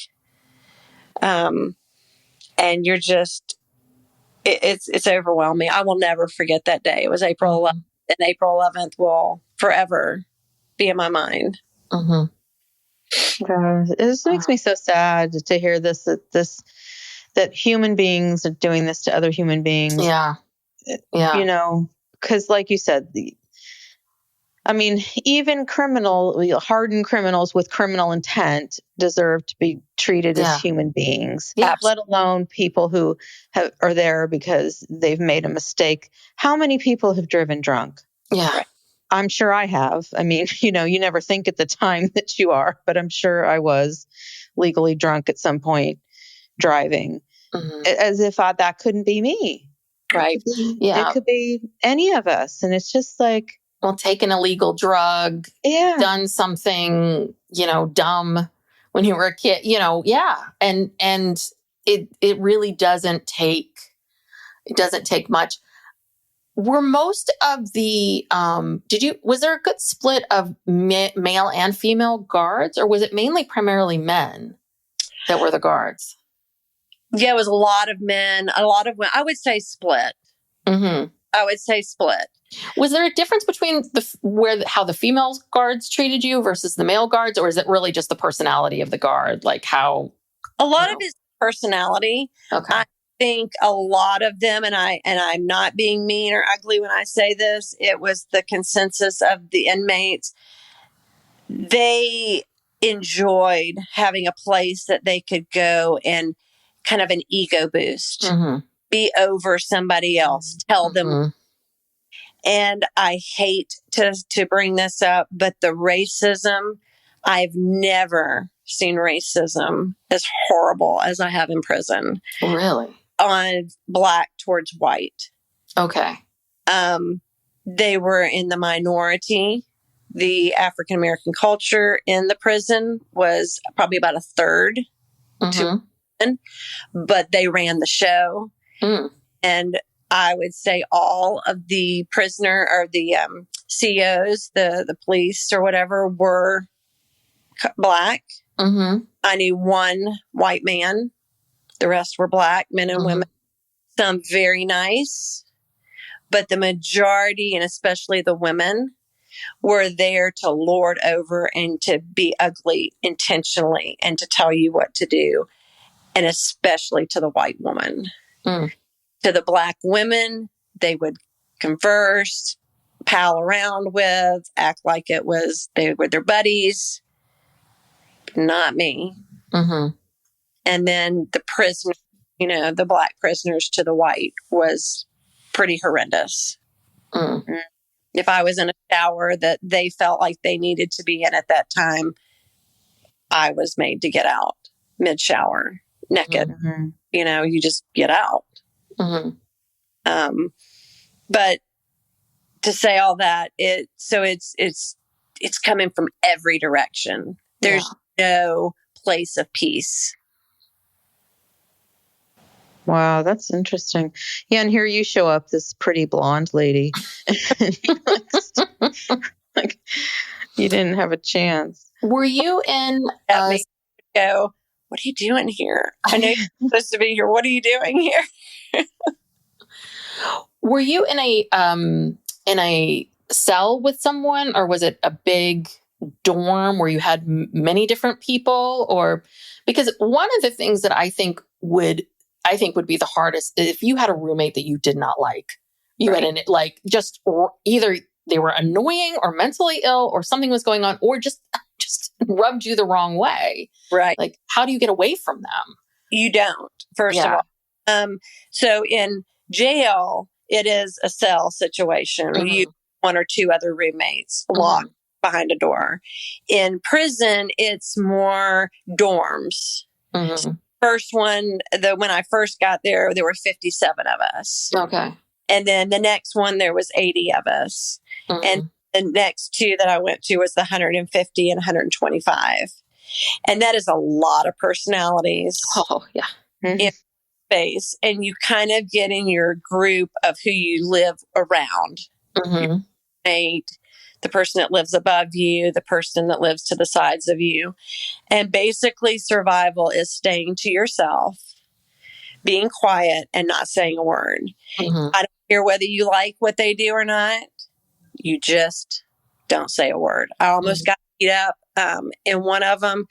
And you're just, it's overwhelming. I will never forget that day. It was April 11th, and April 11th will forever be in my mind. God, it just makes me so sad to hear that human beings are doing this to other human beings. Yeah. Because like you said, even hardened criminals with criminal intent deserve to be treated as human beings, let alone people who are there because they've made a mistake. How many people have driven drunk? Yeah. I'm sure I have. You never think at the time that you are, but I'm sure I was legally drunk at some point driving, as if that couldn't be me. Right. It could be any of us. And it's just like, taken a legal drug, done something, dumb when you were a kid, and it really doesn't take much. Were most of the, was there a good split of male and female guards, or was it mainly primarily men that were the guards? Yeah, it was a lot of men, a lot of women. I would say split. I would say split. Was there a difference between how the female guards treated you versus the male guards, or is it really just the personality of the guard? Like how? A lot of his personality. Okay. I think a lot of them, and I'm not being mean or ugly when I say this, it was the consensus of the inmates. They enjoyed having a place that they could go and kind of an ego boost, be over somebody else, tell them. And I hate to bring this up, but the racism, I've never seen racism as horrible as I have in prison. Really? On black towards white. Okay. they were in the minority. The African American culture in the prison was probably about a third to women, but they ran the show. And I would say all of the prisoner or the COs, the police or whatever, were Black. I knew one white man. The rest were Black, men and women. Some very nice. But the majority, and especially the women, were there to lord over and to be ugly intentionally and to tell you what to do. And especially to the white woman. To the Black women, they would converse, pal around with, act like they were their buddies. Not me. And then the prisoner, the Black prisoners to the white was pretty horrendous. If I was in a shower that they felt like they needed to be in at that time, I was made to get out mid-shower, naked. You just get out. But to say all that, it's coming from every direction. There's no place of peace. Wow, that's interesting. Yeah, and here you show up, this pretty blonde lady. Like, you didn't have a chance. Were you in... That made me go, what are you doing here? I know you're supposed to be here. What are you doing here? Were you in a cell with someone, or was it a big dorm where you had many different people? Or because one of the things that I think would be the hardest if you had a roommate that you did not like. You had either they were annoying or mentally ill or something was going on, or just rubbed you the wrong way. Right. Like, how do you get away from them? You don't, first of all. So in jail, it is a cell situation. You one or two other roommates locked behind a door. In prison, it's more dorms. So first one, when I first got there were 57 of us. Okay. And then the next one, there was 80 of us. And the next two that I went to was the 150 and 125. And that is a lot of personalities. Oh, yeah. In space. And you kind of get in your group of who you live around. Your mate, the person that lives above you, the person that lives to the sides of you. And basically survival is staying to yourself, being quiet and not saying a word. I don't care whether you like what they do or not. You just don't say a word. I almost got beat up in one of them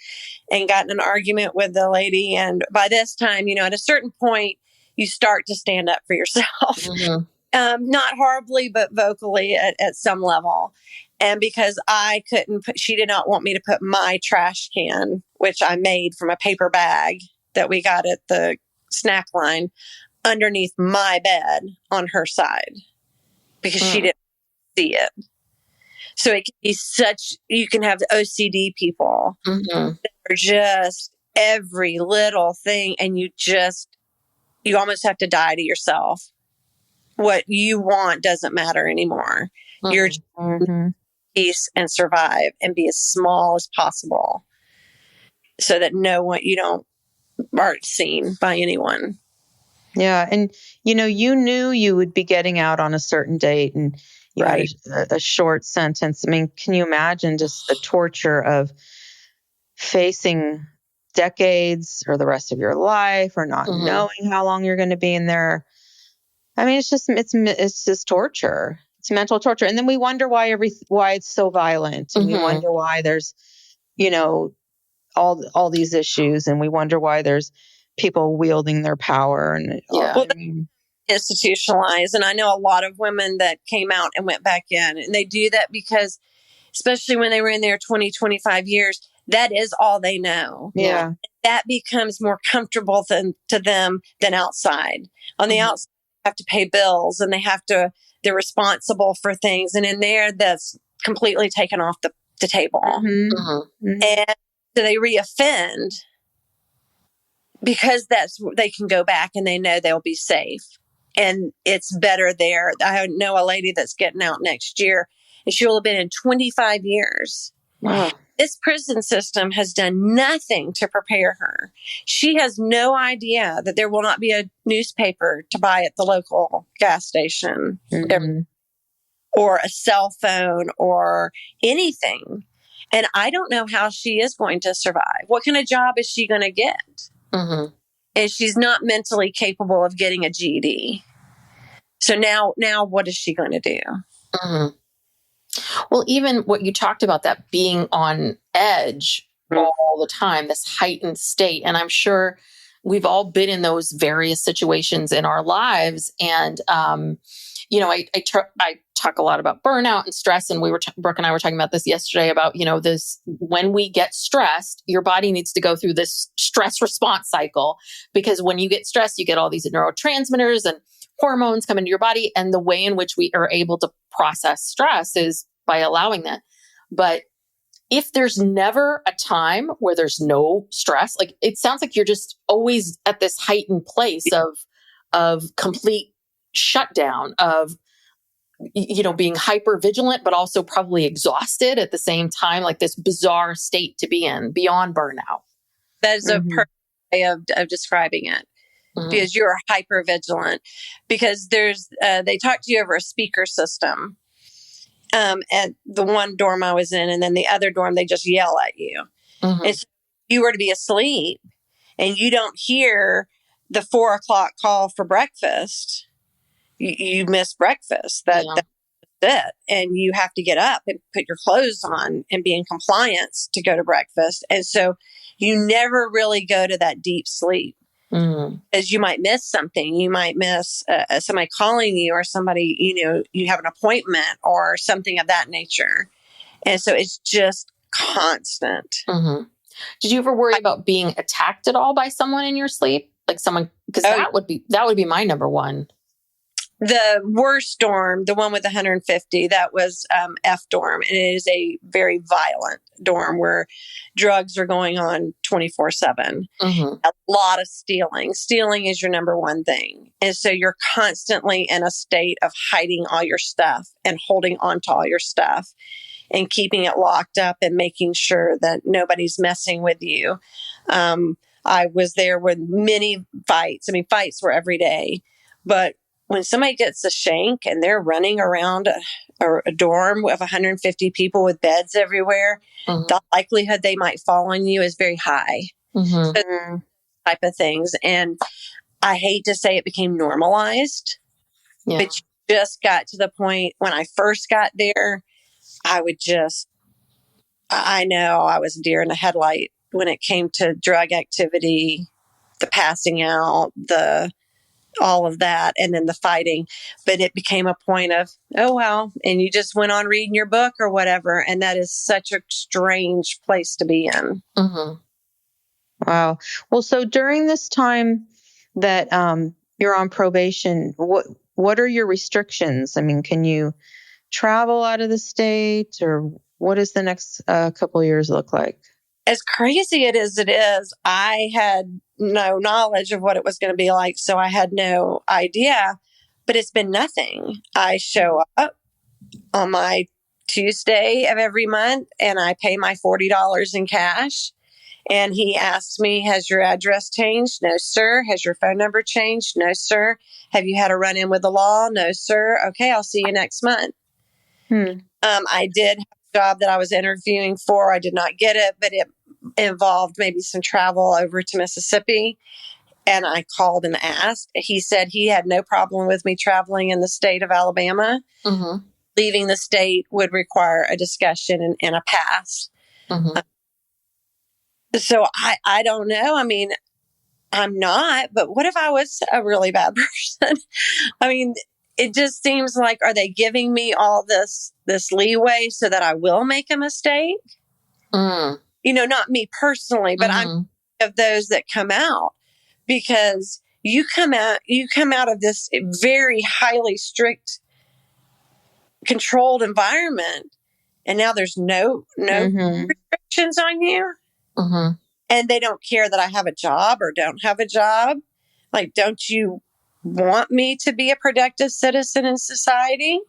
and got in an argument with the lady. And by this time, at a certain point, you start to stand up for yourself. Not horribly, but vocally at some level. And because she did not want me to put my trash can, which I made from a paper bag that we got at the snack line, underneath my bed on her side because she didn't see it. So it can be you can have OCD people that are just every little thing, and you almost have to die to yourself. What you want doesn't matter anymore. You're just peace and survive and be as small as possible so that aren't seen by anyone. Yeah. And, you knew you would be getting out on a certain date and you had a short sentence. I mean, can you imagine just the torture of facing decades or the rest of your life or not knowing how long you're going to be in there? I mean, it's just torture. It's mental torture. And then we wonder why it's so violent. And we wonder why there's, all these issues. And we wonder why there's people wielding their power. And institutionalized. And I know a lot of women that came out and went back in, and they do that because, especially when they were in there 20, 25 years, that is all they know. Yeah. That becomes more comfortable to them than outside. On the outside, they have to pay bills and they're responsible for things. And in there, that's completely taken off the table. And so they reoffend because they can go back and they know they'll be safe. and it's better there. I know a lady that's getting out next year, and she will have been in 25 years. Wow. This prison system has done nothing to prepare her. She has no idea that there will not be a newspaper to buy at the local gas station, or a cell phone or anything. And I don't know how she is going to survive. What kind of job is she going to get? Mm-hmm. And she's not mentally capable of getting a GED. So now what is she going to do? Mm-hmm. Well, even what you talked about, that being on edge all the time, this heightened state. And I'm sure we've all been in those various situations in our lives. And, I talk a lot about burnout and stress. And Brooke and I were talking about this yesterday about, this, when we get stressed, your body needs to go through this stress response cycle, because when you get stressed, you get all these neurotransmitters and hormones come into your body. And the way in which we are able to process stress is by allowing that. But if there's never a time where there's no stress, like, it sounds like you're just always at this heightened place of complete shutdown, of, being hyper vigilant, but also probably exhausted at the same time, like this bizarre state to be in beyond burnout. That is a perfect way of describing it. Because you're hyper vigilant, because they talk to you over a speaker system at the one dorm I was in, and then the other dorm, they just yell at you. And so you were to be asleep and you don't hear the 4:00 call for breakfast. You miss breakfast. That's it. And you have to get up and put your clothes on and be in compliance to go to breakfast. And so you never really go to that deep sleep. As you might miss something. You might miss somebody calling you, or somebody, you have an appointment or something of that nature. And so it's just constant. Did you ever worry about being attacked at all by someone in your sleep? Like someone, because that would be my number one. The worst dorm, the one with 150, that was F dorm. And it is a very violent dorm where drugs are going on 24/7. A lot of stealing. Stealing is your number one thing. And so you're constantly in a state of hiding all your stuff and holding on to all your stuff and keeping it locked up and making sure that nobody's messing with you. I was there with many fights. I mean, fights were every day. But when somebody gets a shank and they're running around a dorm with 150 people with beds everywhere, the likelihood they might fall on you is very high. Type of things. And I hate to say it became normalized, but you just got to the point when I first got there, I know I was deer in the headlight when it came to drug activity, the passing out, all of that, and then the fighting. But it became a point of, oh, well, and you just went on reading your book or whatever. And that is such a strange place to be in. Wow. Well, so during this time that you're on probation, what are your restrictions? I mean, can you travel out of the state, or what does the next couple of years look like? As crazy it is, I had no knowledge of what it was going to be like. So I had no idea, but it's been nothing. I show up on my Tuesday of every month and I pay my $40 in cash. And he asks me, has your address changed? No, sir. Has your phone number changed? No, sir. Have you had a run-in with the law? No, sir. Okay, I'll see you next month. I did have a job that I was interviewing for. I did not get it, but it involved maybe some travel over to Mississippi. And I called and asked. He said he had no problem with me traveling in the state of Alabama. Leaving the state would require a discussion and a pass. So I don't know. I mean, I'm not, but what if I was a really bad person? I mean, it just seems like, are they giving me all this leeway so that I will make a mistake? Not me personally, but I'm of those that come out, because you come out of this very highly strict, controlled environment, and now there's no restrictions on you. And they don't care that I have a job or don't have a job. Like, don't you want me to be a productive citizen in society?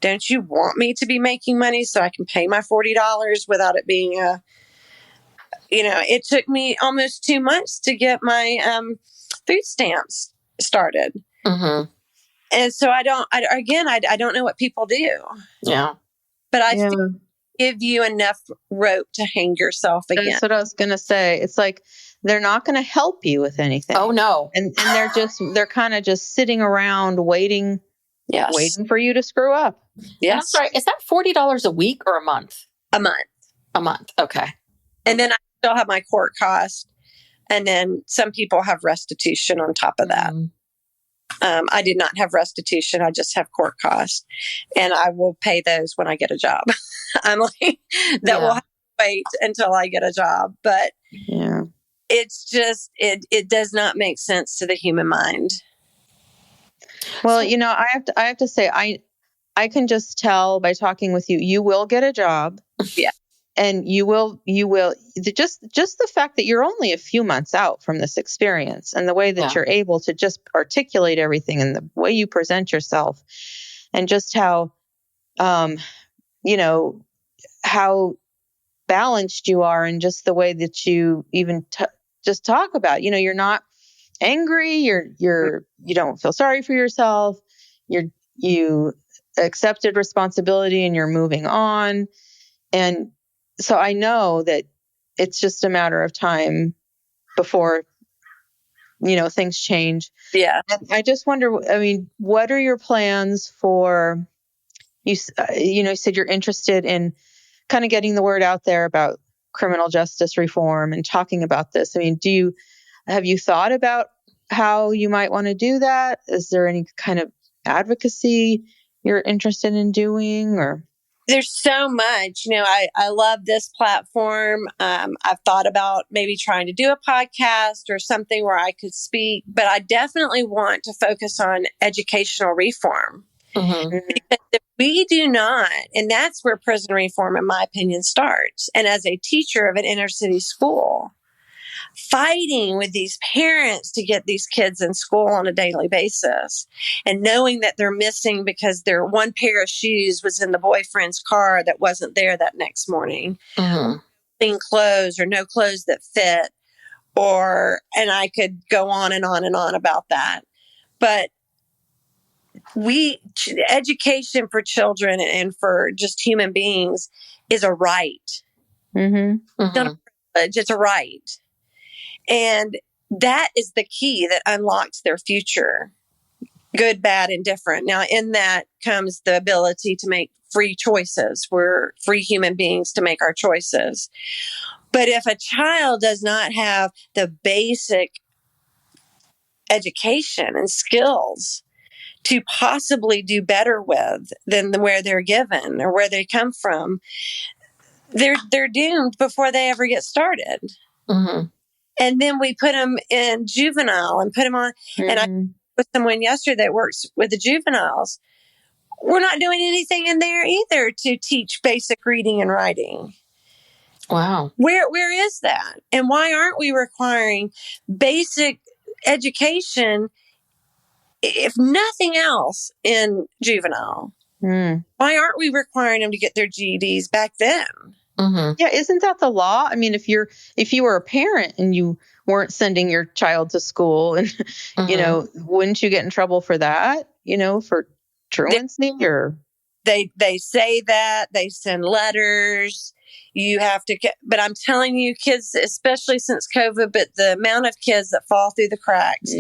Don't you want me to be making money so I can pay my $40 without it being it took me almost 2 months to get my food stamps started. Mm-hmm. And so I don't know what people do. Yeah. But I think give you enough rope to hang yourself again. That's what I was going to say. It's like, they're not going to help you with anything. Oh, no. And they're kind of just sitting around waiting for you to screw up. Yeah. I'm sorry. Is that $40 a week or a month? A month. A month. Okay. And then I still have my court cost. And then some people have restitution on top of that. I did not have restitution. I just have court costs. And I will pay those when I get a job. I'm like, will have to wait until I get a job. But it's just, it does not make sense to the human mind. Well, I have to say, I can just tell by talking with you, you will get a job. Yeah. And you will just the fact that you're only a few months out from this experience and the way that you're able to just articulate everything and the way you present yourself and just how, how balanced you are and just the way that you even just talk about, you're not angry. You don't feel sorry for yourself. You accepted responsibility and you're moving on. And so I know that it's just a matter of time before, things change. Yeah. And I just wonder, what are your plans for, you said you're interested in kind of getting the word out there about criminal justice reform and talking about this. Have you thought about how you might want to do that? Is there any kind of advocacy you're interested in doing or? There's so much, I love this platform. I've thought about maybe trying to do a podcast or something where I could speak, but I definitely want to focus on educational reform. Mm-hmm. Because if we do not, and that's where prison reform, in my opinion, starts. And as a teacher of an inner city school, fighting with these parents to get these kids in school on a daily basis and knowing that they're missing because their one pair of shoes was in the boyfriend's car that wasn't there that next morning, clean clothes or no clothes that fit, and I could go on and on and on about that. But education for children and for just human beings is a right. Mm-hmm. It's not a privilege, it's a right. And that is the key that unlocks their future, good, bad, and different. Now, in that comes the ability to make free choices. We're free human beings to make our choices. But if a child does not have the basic education and skills to possibly do better with than where they're given or where they come from, they're doomed before they ever get started. Mm-hmm. And then we put them in juvenile and put them on. Mm-hmm. And I with someone yesterday that works with the juveniles. We're not doing anything in there either to teach basic reading and writing. Wow. Where is that? And why aren't we requiring basic education, if nothing else, in juvenile? Why aren't we requiring them to get their GEDs back then? Mm-hmm. Yeah, isn't that the law? If you were a parent and you weren't sending your child to school, and wouldn't you get in trouble for that? For truancy or they say that they send letters. You have to get, but I'm telling you, kids, especially since COVID, but the amount of kids that fall through the cracks.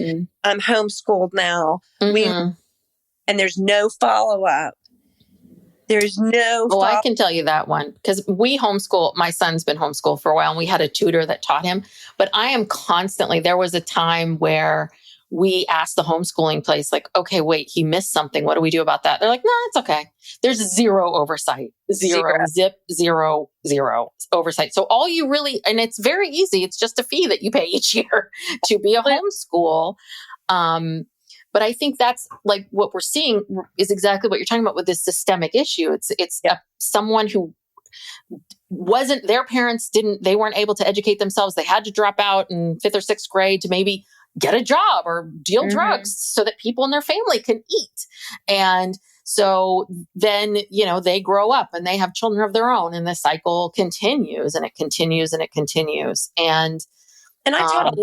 I'm homeschooled now. And there's no follow up. There's no. Oh, I can tell you that one because we homeschool. My son's been homeschooled for a while and we had a tutor that taught him. But I am constantly, there was a time where we asked the homeschooling place, like, okay, wait, he missed something. What do we do about that? They're like, no, it's okay. There's zero oversight, zero oversight. So all you really, and it's very easy. It's just a fee that you pay each year to be a homeschool. But I think that's like what we're seeing is exactly what you're talking about with this systemic issue. It's someone who wasn't, their parents they weren't able to educate themselves. They had to drop out in 5th or 6th grade to maybe get a job or deal drugs so that people in their family can eat. And so then, they grow up and they have children of their own, and the cycle continues and it continues and it continues. And I taught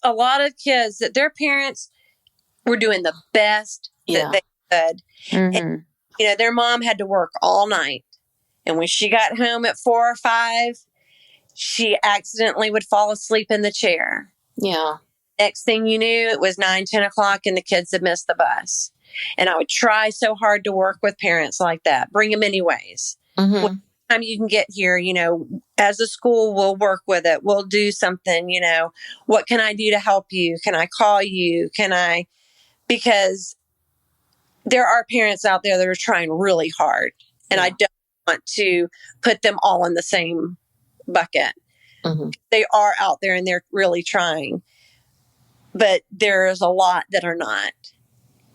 a lot of kids that their parents were doing the best that they could. And, their mom had to work all night. And when she got home at 4 or 5, she accidentally would fall asleep in the chair. Yeah. Next thing you knew, it was 9, 10 o'clock and the kids had missed the bus. And I would try so hard to work with parents like that. Bring them anyways. What time you can get here, as a school, we'll work with it. We'll do something, what can I do to help you? Can I call you? Because there are parents out there that are trying really hard. And I don't want to put them all in the same bucket. They are out there and they're really trying. But there's a lot that are not.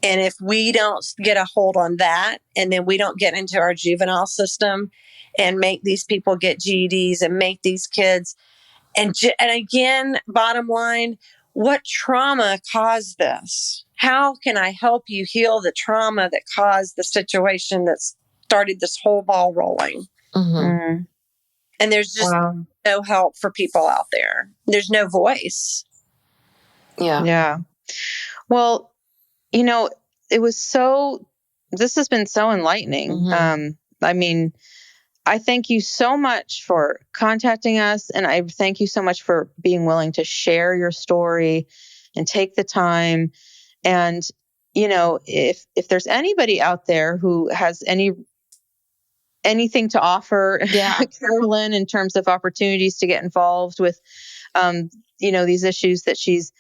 And if we don't get a hold on that, and then we don't get into our juvenile system and make these people get GEDs and make these kids, and again, bottom line, what trauma caused this? How can I help you heal the trauma that caused the situation that started this whole ball rolling? And there's just no help for people out there. There's no voice. Yeah. Well, this has been so enlightening. I mean, I thank you so much for contacting us. And I thank you so much for being willing to share your story and take the time. And, if there's anybody out there who has anything to offer Carolyn in terms of opportunities to get involved with, these issues that she's,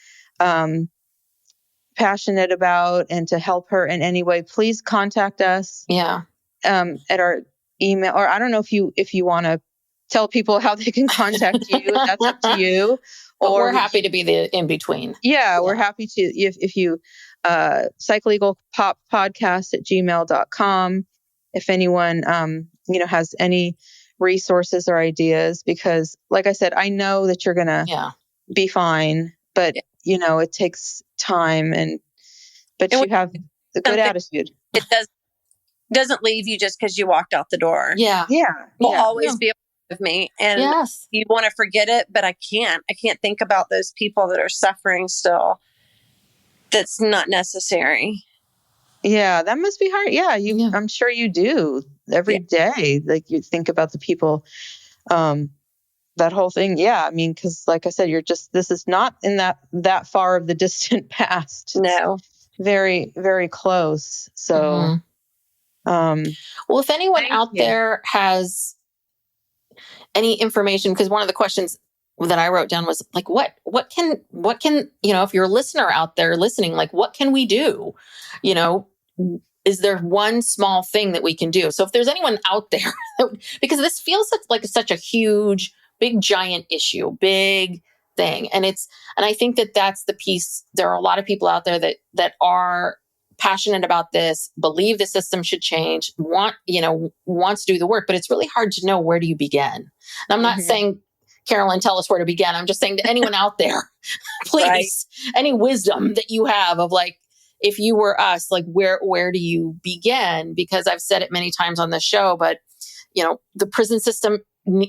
passionate about, and to help her in any way, please contact us. At our email, or I don't know if you want to tell people how they can contact you. That's up to you. But we're happy to be the in between. Yeah, we're happy to. If you psycholegalpoppodcast@gmail.com. If anyone has any resources or ideas, because like I said, I know that you're gonna be fine, but it takes time, but you have a good attitude. It doesn't leave you just because you walked out the door. Will always be a part of me. And you want to forget it, but I can't think about those people that are suffering still. That's not necessary. Yeah, that must be hard. Yeah, I'm sure you do every day. Like, you think about the people, that whole thing. Yeah. I mean, because like I said, this is not in that far of the distant past. No. Very, very close. So, well, if anyone out there has any information, because one of the questions that I wrote down was like, what can, if you're a listener out there listening, like, what can we do? Is there one small thing that we can do? So if there's anyone out there, because this feels like such a huge, big, giant issue, big thing. And I think that that's the piece. There are a lot of people out there that are passionate about this, believe the system should change, wants to do the work, but it's really hard to know, where do you begin? And I'm not saying, Carolyn, tell us where to begin. I'm just saying to anyone out there, please, any wisdom that you have of, like, if you were us, like, where do you begin? Because I've said it many times on the show, but the prison system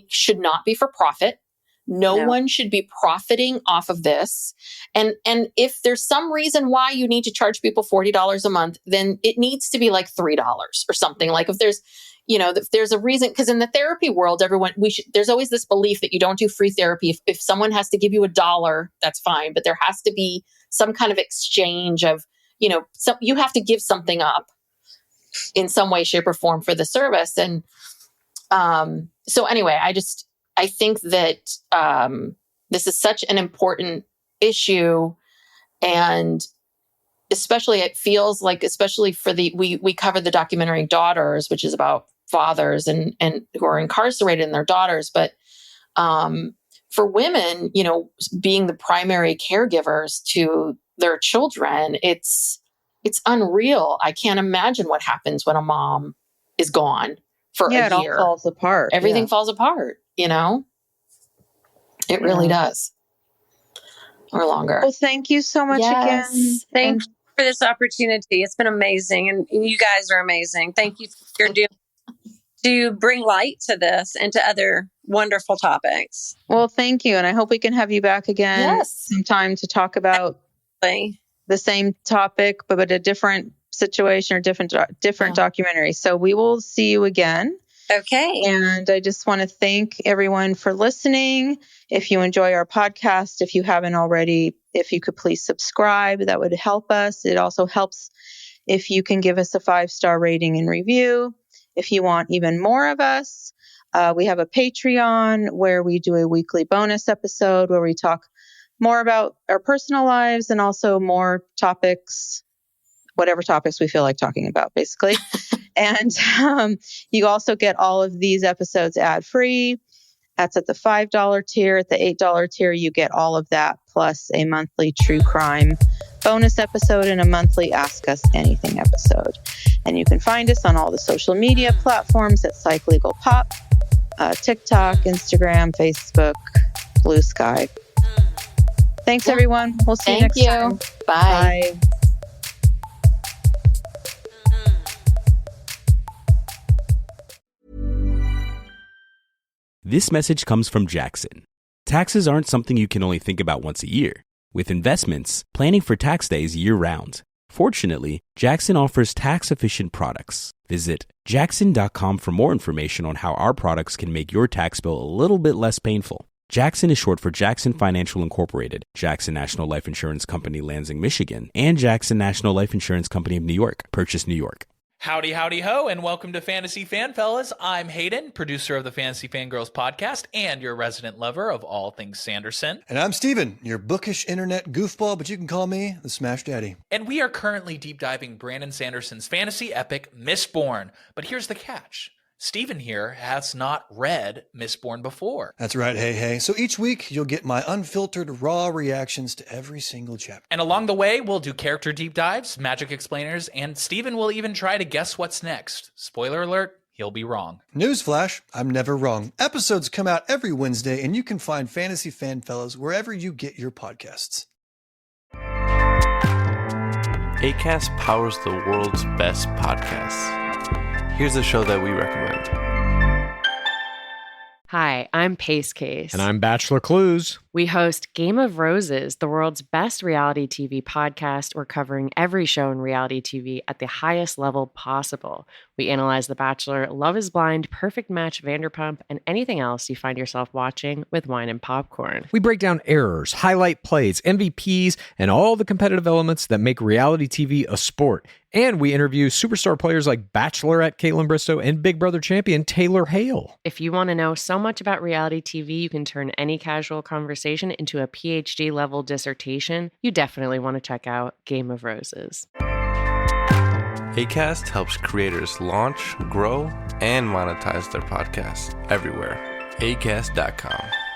should not be for profit. No one should be profiting off of this. And if there's some reason why you need to charge people $40 a month, then it needs to be like $3 or something. Like, if there's a reason, because in the therapy world, there's always this belief that you don't do free therapy. If someone has to give you $1, that's fine. But there has to be some kind of exchange of, you have to give something up in some way, shape, or form for the service. And so anyway, I think that this is such an important issue, and especially it feels like, especially for we covered the documentary Daughters, which is about fathers and who are incarcerated and their daughters, but for women, being the primary caregivers to their children, it's unreal. I can't imagine what happens when a mom is gone for a year. It all falls apart. Everything falls apart, It really does. or longer. Well, thank you so much again. Thanks for this opportunity. It's been amazing. And you guys are amazing. Thank you for your doing to bring light to this and to other wonderful topics. Well, thank you. And I hope we can have you back again sometime to talk about the same topic, but a different situation or different documentary. So we will see you again. Okay. And I just want to thank everyone for listening. If you enjoy our podcast, if you haven't already, if you could please subscribe, that would help us. It also helps if you can give us a 5-star rating and review. If you want even more of us, we have a Patreon where we do a weekly bonus episode where we talk more about our personal lives and also more topics, whatever topics we feel like talking about, basically. And you also get all of these episodes ad-free. That's at the $5 tier. At the $8 tier, you get all of that, plus a monthly true crime bonus episode and a monthly Ask Us Anything episode. And you can find us on all the social media platforms at Psych Legal Pop, TikTok, Instagram, Facebook, Blue Sky. Thanks, everyone. We'll see you next time. Bye. Bye. This message comes from Jackson. Taxes aren't something you can only think about once a year. With investments, planning for tax day is year-round. Fortunately, Jackson offers tax-efficient products. Visit jackson.com for more information on how our products can make your tax bill a little bit less painful. Jackson is short for Jackson Financial Incorporated, Jackson National Life Insurance Company, Lansing, Michigan, and Jackson National Life Insurance Company of New York, Purchase, New York. Howdy, howdy, ho, and welcome to Fantasy Fan Fellas. I'm Hayden, producer of the Fantasy Fangirls podcast and your resident lover of all things Sanderson. And I'm Steven, your bookish internet goofball, but you can call me the Smash Daddy. And we are currently deep diving Brandon Sanderson's fantasy epic, Mistborn. But here's the catch. Steven here has not read Mistborn before. That's right, hey. So each week, you'll get my unfiltered, raw reactions to every single chapter. And along the way, we'll do character deep dives, magic explainers, and Steven will even try to guess what's next. Spoiler alert, he'll be wrong. Newsflash, I'm never wrong. Episodes come out every Wednesday, and you can find Fantasy Fan Fellas wherever you get your podcasts. Acast powers the world's best podcasts. Here's a show that we recommend. Hi, I'm Pace Case. And I'm Bachelor Clues. We host Game of Roses, the world's best reality TV podcast. We're covering every show in reality TV at the highest level possible. We analyze The Bachelor, Love is Blind, Perfect Match, Vanderpump, and anything else you find yourself watching with wine and popcorn. We break down errors, highlight plays, MVPs, and all the competitive elements that make reality TV a sport. And we interview superstar players like Bachelorette Caitlin Bristow and Big Brother champion Taylor Hale. If you want to know so much about reality TV, you can turn any casual conversation into a PhD level dissertation. You definitely want to check out Game of Roses. Acast helps creators launch, grow, and monetize their podcasts everywhere. Acast.com.